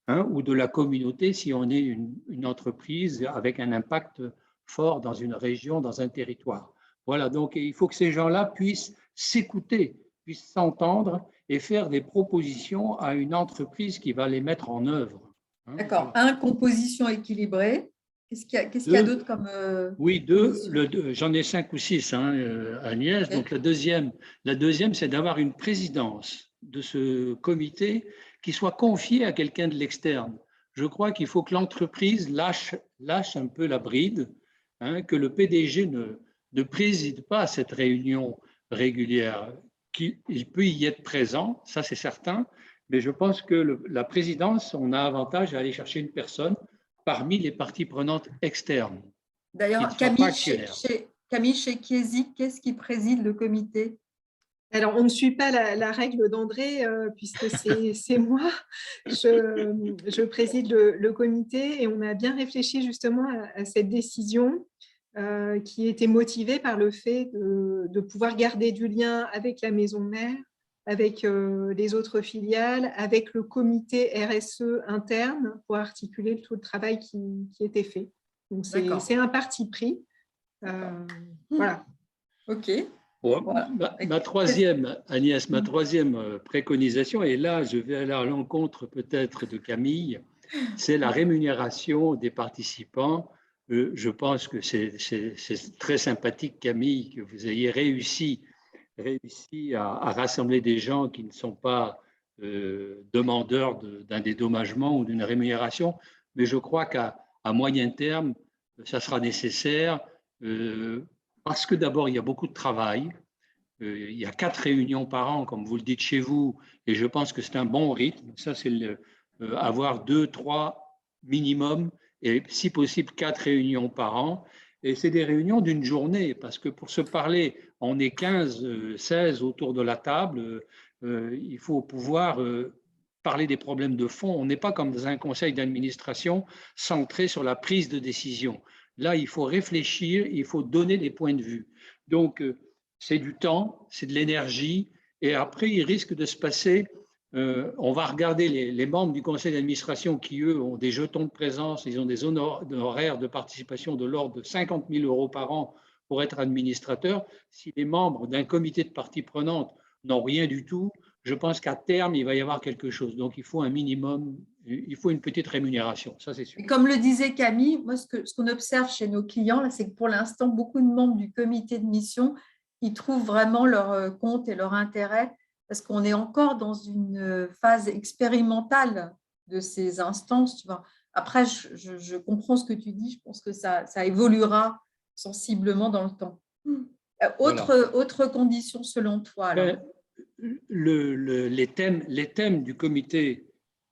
hein, ou de la communauté si on est une entreprise avec un impact fort dans une région, dans un territoire. Voilà, donc il faut que ces gens-là puissent s'écouter, puissent s'entendre et faire des propositions à une entreprise qui va les mettre en œuvre. Hein, D'accord. voilà. Composition équilibrée. Qu'est-ce qu'il y a d'autre comme… Oui, j'en ai 5 ou 6, hein, Agnès. Ok. Donc la deuxième, c'est d'avoir une présidence de ce comité qui soit confiée à quelqu'un de l'externe. Je crois qu'il faut que l'entreprise lâche un peu la bride, hein, que le PDG ne préside pas cette réunion régulière. Il peut y être présent, ça c'est certain, mais je pense que la présidence, on a avantage à aller chercher une personne parmi les parties prenantes externes. D'ailleurs, Camille chez Chiesi, qu'est-ce qui préside le comité? Alors, on ne suit pas la règle d'André, puisque c'est moi. Je préside le comité et on a bien réfléchi justement à cette décision qui était motivée par le fait de pouvoir garder du lien avec la maison mère, avec les autres filiales, avec le comité RSE interne pour articuler tout le travail qui était fait. Donc, c'est un parti pris. Voilà. OK. Bon, ma troisième, Agnès, ma troisième préconisation, et là je vais aller à l'encontre peut-être de Camille, c'est la rémunération des participants. Je pense que c'est très sympathique, Camille, que vous ayez réussi à rassembler des gens qui ne sont pas demandeurs d'un dédommagement ou d'une rémunération, mais je crois qu'à moyen terme, ça sera nécessaire parce que d'abord, il y a beaucoup de travail. Il y a 4 réunions par an, comme vous le dites chez vous, et je pense que c'est un bon rythme. Ça, c'est avoir 2, 3 minimum, et si possible 4 réunions par an. Et c'est des réunions d'une journée, parce que pour se parler, on est 15, 16 autour de la table. Il faut pouvoir parler des problèmes de fond. On n'est pas comme dans un conseil d'administration centré sur la prise de décision. Là, il faut réfléchir, il faut donner des points de vue. Donc, c'est du temps, c'est de l'énergie, et après, il risque de se passer, on va regarder les membres du conseil d'administration qui, eux, ont des jetons de présence, ils ont des honoraires de participation de l'ordre de 50 000 € par an pour être administrateurs. Si les membres d'un comité de parties prenantes n'ont rien du tout, je pense qu'à terme, il va y avoir quelque chose. Donc, il faut un minimum, il faut une petite rémunération, ça c'est sûr. Et comme le disait Camille, moi, ce qu'on observe chez nos clients, c'est que pour l'instant, beaucoup de membres du comité de mission, ils trouvent vraiment leur compte et leur intérêt parce qu'on est encore dans une phase expérimentale de ces instances. Tu vois. Après, je comprends ce que tu dis, je pense que ça évoluera sensiblement dans le temps. Autre condition selon toi alors? Les thèmes du comité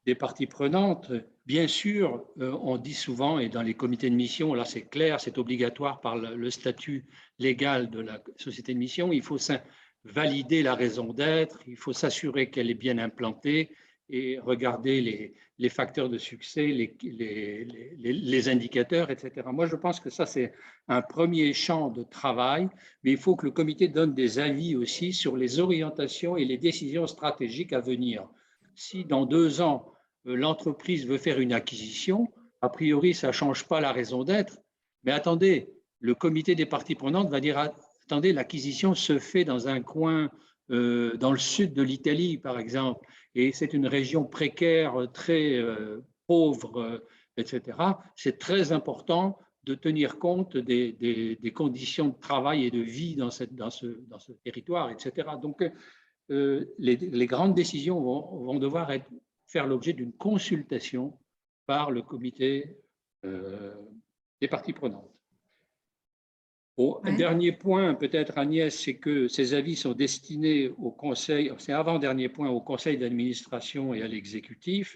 des parties prenantes, bien sûr, on dit souvent, et dans les comités de mission, là c'est clair, c'est obligatoire par le statut légal de la société de mission, il faut valider la raison d'être, il faut s'assurer qu'elle est bien implantée et regarder les facteurs de succès, les indicateurs, etc. Moi, je pense que ça, c'est un premier champ de travail, mais il faut que le comité donne des avis aussi sur les orientations et les décisions stratégiques à venir. Si dans 2 ans, l'entreprise veut faire une acquisition, a priori, ça ne change pas la raison d'être, mais attendez, le comité des parties prenantes va dire, attendez, l'acquisition se fait dans un coin, dans le sud de l'Italie, par exemple, et c'est une région précaire, très pauvre, etc. C'est très important de tenir compte des conditions de travail et de vie dans ce territoire, etc. Donc, les grandes décisions vont devoir faire l'objet d'une consultation par le comité des parties prenantes. Un dernier point, peut-être Agnès, c'est que ces avis sont destinés au conseil, c'est avant-dernier point, au conseil d'administration et à l'exécutif.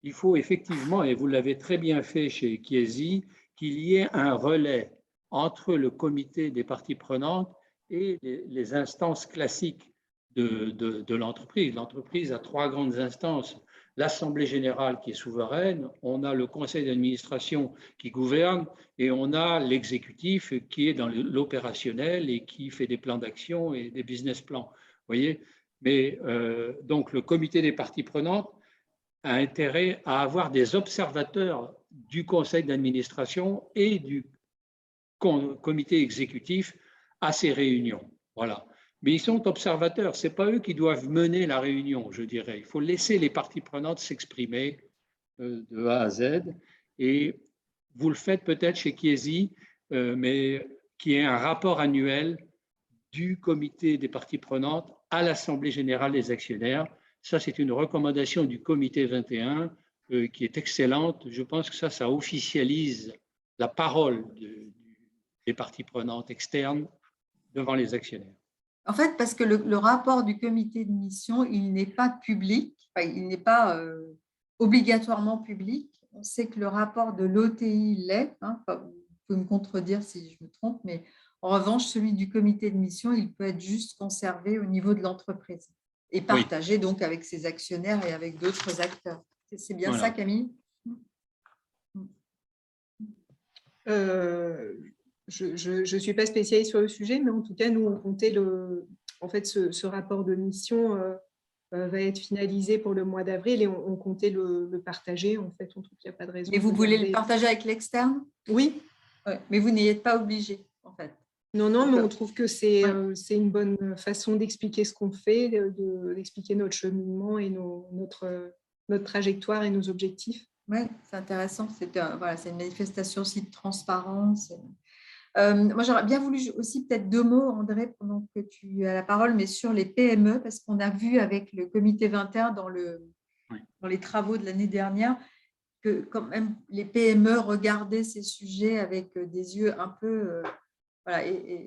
Il faut effectivement, et vous l'avez très bien fait chez Chiesi, qu'il y ait un relais entre le comité des parties prenantes et les instances classiques de l'entreprise. L'entreprise a 3 grandes instances. L'Assemblée générale qui est souveraine, on a le conseil d'administration qui gouverne et on a l'exécutif qui est dans l'opérationnel et qui fait des plans d'action et des business plans. Vous voyez ? Mais donc, le comité des parties prenantes a intérêt à avoir des observateurs du conseil d'administration et du comité exécutif à ces réunions. Voilà. Mais ils sont observateurs, ce n'est pas eux qui doivent mener la réunion, je dirais. Il faut laisser les parties prenantes s'exprimer de A à Z. Et vous le faites peut-être chez Chiesi, mais qui est un rapport annuel du comité des parties prenantes à l'Assemblée générale des actionnaires. Ça, c'est une recommandation du comité 21 qui est excellente. Je pense que ça officialise la parole des parties prenantes externes devant les actionnaires. En fait, parce que le rapport du comité de mission, il n'est pas public, enfin, il n'est pas obligatoirement public. On sait que le rapport de l'OTI l'est, hein, vous pouvez me contredire si je me trompe, mais en revanche, celui du comité de mission, il peut être juste conservé au niveau de l'entreprise et partagé donc avec ses actionnaires et avec d'autres acteurs. C'est bien ça, Camille? Je ne suis pas spécialiste sur le sujet, mais en tout cas, nous, on comptait en fait, ce rapport de mission va être finalisé pour le mois d'avril et on comptait le partager. En fait, on trouve qu'il n'y a pas de raison. Et vous voulez le partager avec l'externe? Oui. Ouais, mais vous n'y êtes pas obligé, en fait. Non, mais on trouve que c'est une bonne façon d'expliquer ce qu'on fait, d'expliquer notre cheminement et notre trajectoire et nos objectifs. Oui, c'est intéressant. C'est une manifestation aussi de transparence. Moi, j'aurais bien voulu aussi peut-être 2 mots, André, pendant que tu as la parole, mais sur les PME, parce qu'on a vu avec le comité 21 dans les travaux de l'année dernière que quand même les PME regardaient ces sujets avec des yeux un peu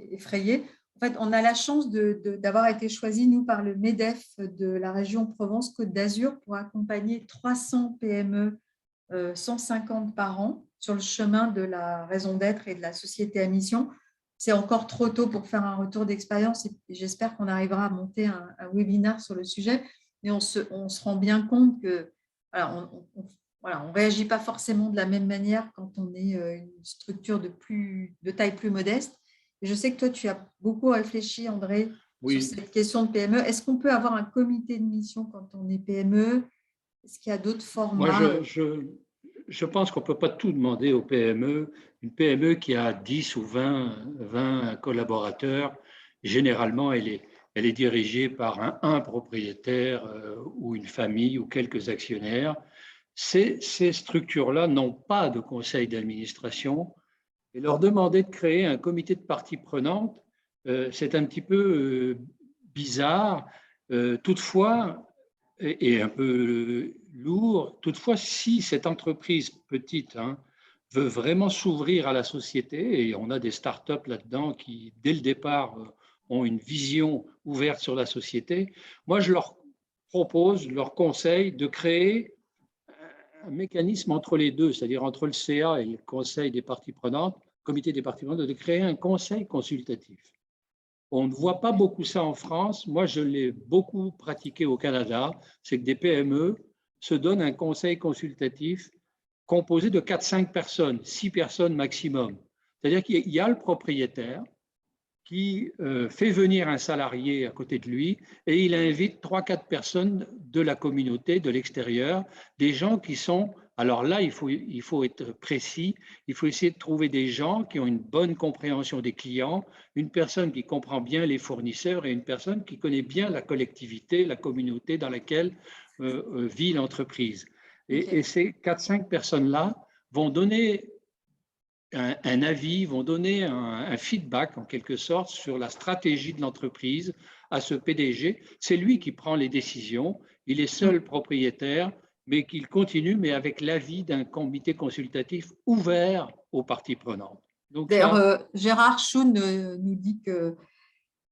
effrayés. En fait, on a la chance d'avoir été choisis, nous, par le MEDEF de la région Provence-Côte d'Azur pour accompagner 300 PME, 150 par an, sur le chemin de la raison d'être et de la société à mission. C'est encore trop tôt pour faire un retour d'expérience et j'espère qu'on arrivera à monter un webinaire sur le sujet, mais on se rend bien compte que on ne réagit pas forcément de la même manière quand on est une structure de taille plus modeste. Et je sais que toi, tu as beaucoup réfléchi, André, sur cette question de PME. Est-ce qu'on peut avoir un comité de mission quand on est PME? Est-ce qu'il y a d'autres formats? Moi, je pense qu'on ne peut pas tout demander aux PME. Une PME qui a 10 ou 20 collaborateurs, généralement, elle est dirigée par un propriétaire ou une famille ou quelques actionnaires. Ces structures-là n'ont pas de conseil d'administration et leur demander de créer un comité de parties prenantes, c'est un petit peu bizarre. Toutefois, et un peu lourd. Toutefois, si cette entreprise petite veut vraiment s'ouvrir à la société, et on a des startups là-dedans qui, dès le départ, ont une vision ouverte sur la société, moi, je leur propose, leur conseille de créer un mécanisme entre les deux, c'est-à-dire entre le CA et le conseil des parties prenantes, comité des parties prenantes, de créer un conseil consultatif. On ne voit pas beaucoup ça en France. Moi, je l'ai beaucoup pratiqué au Canada. C'est que des PME se donnent un conseil consultatif composé de 4-5 personnes, 6 personnes maximum. C'est-à-dire qu'il y a le propriétaire qui fait venir un salarié à côté de lui et il invite 3-4 personnes de la communauté, de l'extérieur, des gens qui sont… Alors là, il faut être précis, il faut essayer de trouver des gens qui ont une bonne compréhension des clients, une personne qui comprend bien les fournisseurs et une personne qui connaît bien la collectivité, la communauté dans laquelle vit l'entreprise. Et ces 4-5 personnes-là vont donner un avis, vont donner un feedback en quelque sorte sur la stratégie de l'entreprise à ce PDG. C'est lui qui prend les décisions, il est seul propriétaire, mais qu'il continue, mais avec l'avis d'un comité consultatif ouvert aux parties prenantes. D'ailleurs, Gérard Schoun nous dit que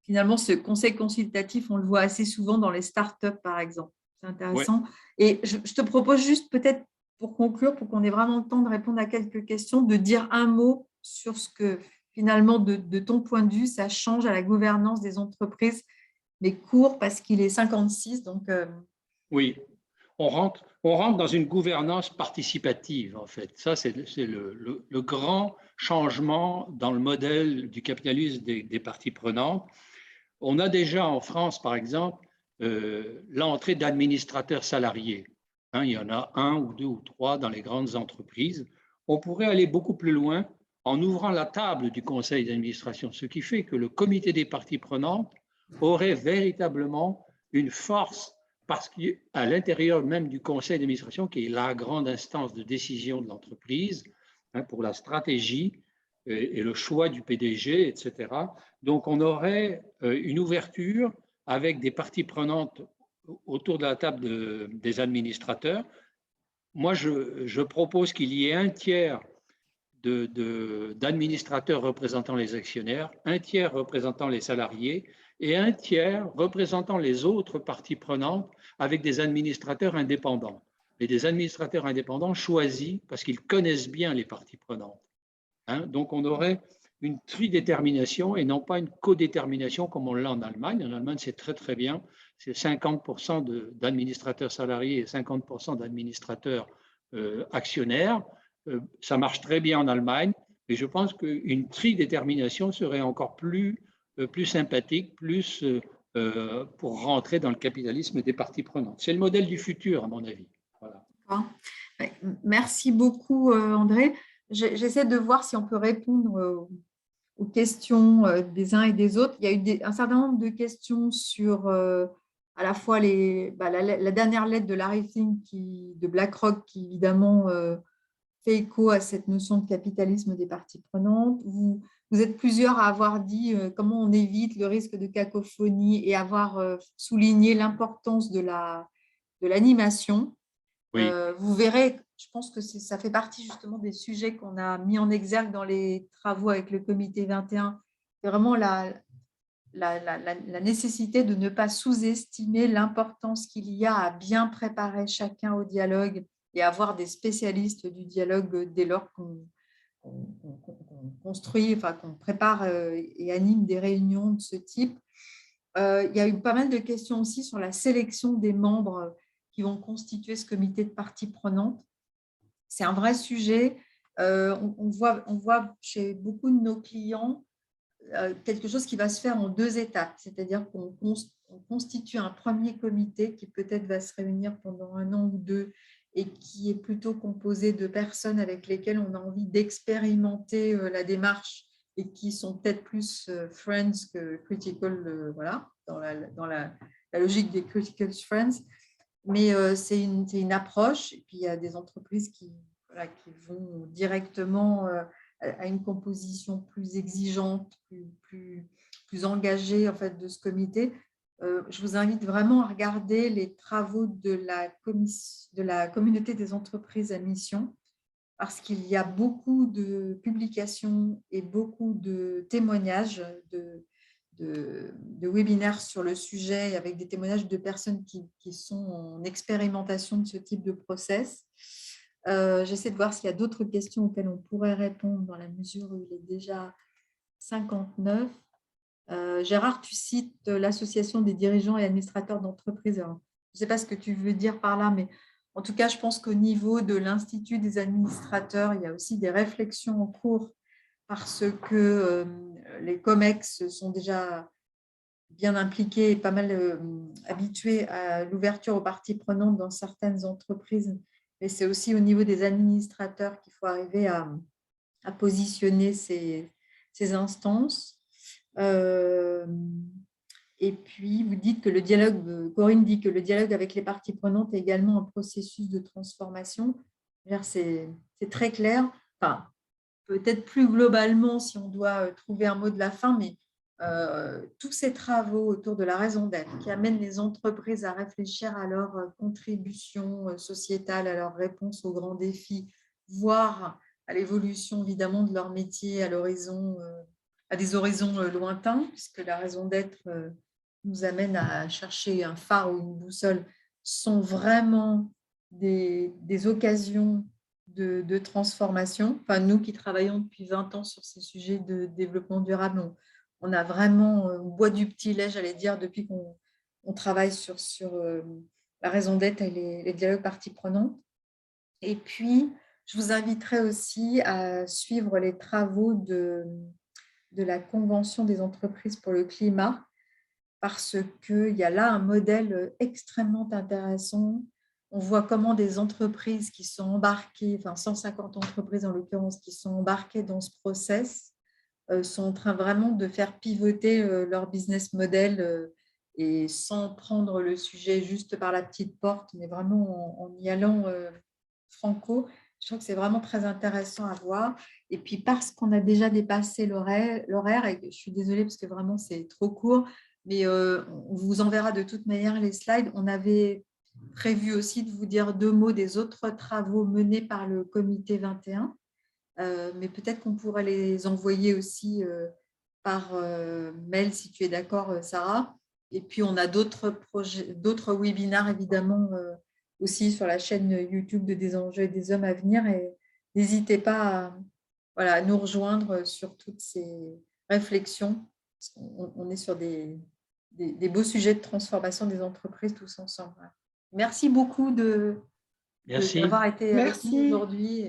finalement, ce conseil consultatif, on le voit assez souvent dans les startups, par exemple. C'est intéressant. Ouais. Et je te propose juste peut-être, pour conclure, pour qu'on ait vraiment le temps de répondre à quelques questions, de dire un mot sur ce que finalement, de ton point de vue, ça change à la gouvernance des entreprises, mais court parce qu'il est 56. Donc, Oui. On rentre dans une gouvernance participative, en fait. Ça, c'est le grand changement dans le modèle du capitalisme des parties prenantes. On a déjà en France, par exemple, l'entrée d'administrateurs salariés. Hein, il y en a 1 ou 2 ou 3 dans les grandes entreprises. On pourrait aller beaucoup plus loin en ouvrant la table du conseil d'administration, ce qui fait que le comité des parties prenantes aurait véritablement une force parce qu'à l'intérieur même du conseil d'administration, qui est la grande instance de décision de l'entreprise, hein, pour la stratégie et le choix du PDG, etc. Donc, on aurait une ouverture avec des parties prenantes autour de la table des administrateurs. Moi, je propose qu'il y ait un tiers d'administrateurs représentant les actionnaires, un tiers représentant les salariés et un tiers représentant les autres parties prenantes avec des administrateurs indépendants. Et des administrateurs indépendants choisis parce qu'ils connaissent bien les parties prenantes. Hein, donc, on aurait une tridétermination et non pas une codétermination comme on l'a en Allemagne. En Allemagne, c'est très, très bien. C'est 50% d'administrateurs salariés et 50% d'administrateurs actionnaires. Ça marche très bien en Allemagne, et je pense qu'une tridétermination serait encore plus sympathique, plus pour rentrer dans le capitalisme des parties prenantes. C'est le modèle du futur, à mon avis. Voilà. Merci beaucoup, André. J'essaie de voir si on peut répondre aux questions des uns et des autres. Il y a eu un certain nombre de questions sur à la fois la dernière lettre de Larry Fink de BlackRock qui évidemment fait écho à cette notion de capitalisme des parties prenantes. Vous êtes plusieurs à avoir dit comment on évite le risque de cacophonie et avoir souligné l'importance de l'animation. Oui. Vous verrez, je pense que ça fait partie justement des sujets qu'on a mis en exergue dans les travaux avec le comité 21. C'est vraiment la nécessité de ne pas sous-estimer l'importance qu'il y a à bien préparer chacun au dialogue et avoir des spécialistes du dialogue dès lors qu'on construit, enfin qu'on prépare et anime des réunions de ce type. Il y a eu pas mal de questions aussi sur la sélection des membres qui vont constituer ce comité de parties prenantes. C'est un vrai sujet. On voit chez beaucoup de nos clients quelque chose qui va se faire en 2 étapes, c'est-à-dire qu'on constitue un premier comité qui peut-être va se réunir pendant 1 an ou 2 et qui est plutôt composé de personnes avec lesquelles on a envie d'expérimenter la démarche et qui sont peut-être plus friends que critical, voilà, dans la logique des critical friends. Mais c'est une approche. Et puis, il y a des entreprises qui vont directement à une composition plus exigeante, plus engagée en fait, de ce comité. Je vous invite vraiment à regarder les travaux de la communauté des entreprises à mission, parce qu'il y a beaucoup de publications et beaucoup de témoignages de webinaires sur le sujet avec des témoignages de personnes qui sont en expérimentation de ce type de process. J'essaie de voir s'il y a d'autres questions auxquelles on pourrait répondre dans la mesure où il est déjà 59. Gérard, tu cites l'association des dirigeants et administrateurs d'entreprises. Je ne sais pas ce que tu veux dire par là, mais en tout cas, je pense qu'au niveau de l'Institut des administrateurs, il y a aussi des réflexions en cours parce que les COMEX sont déjà bien impliqués et pas mal habitués à l'ouverture aux parties prenantes dans certaines entreprises. Mais c'est aussi au niveau des administrateurs qu'il faut arriver à positionner ces instances. Et puis, vous dites que le dialogue, Corinne dit que le dialogue avec les parties prenantes est également un processus de transformation. C'est très clair. Enfin, peut-être plus globalement, si on doit trouver un mot de la fin, mais tous ces travaux autour de la raison d'être qui amènent les entreprises à réfléchir à leur contribution sociétale, à leur réponse aux grands défis, voire à l'évolution évidemment de leur métier à des horizons lointains, puisque la raison d'être nous amène à chercher un phare ou une boussole, sont vraiment des occasions de transformation. Enfin, nous qui travaillons depuis 20 ans sur ces sujets de développement durable, on a vraiment, on boit du petit lait, j'allais dire, depuis qu'on travaille sur la raison d'être et les dialogues parties prenantes. Et puis, je vous inviterai aussi à suivre les travaux de la Convention des entreprises pour le climat, parce qu'il y a là un modèle extrêmement intéressant. On voit comment des entreprises qui sont embarquées, enfin 150 entreprises en l'occurrence, qui sont embarquées dans ce process, sont en train vraiment de faire pivoter leur business model et sans prendre le sujet juste par la petite porte, mais vraiment en y allant franco. Je trouve que c'est vraiment très intéressant à voir. Et puis, parce qu'on a déjà dépassé l'horaire, et je suis désolée parce que vraiment, c'est trop court, mais on vous enverra de toute manière les slides. On avait prévu aussi de vous dire 2 mots des autres travaux menés par le comité 21, mais peut-être qu'on pourrait les envoyer aussi par mail, si tu es d'accord, Sarah. Et puis, on a d'autres projets, d'autres webinaires, évidemment, aussi sur la chaîne YouTube de Des enjeux et des hommes à venir. Et n'hésitez pas à nous rejoindre sur toutes ces réflexions. Parce qu'on est sur des beaux sujets de transformation des entreprises tous ensemble. Voilà. Merci beaucoup Merci. d'avoir été avec nous Merci. aujourd'hui.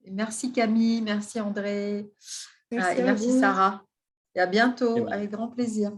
Et merci Camille, merci André, Merci et à merci vous. Sarah. Et à bientôt, C'est bien. avec grand plaisir.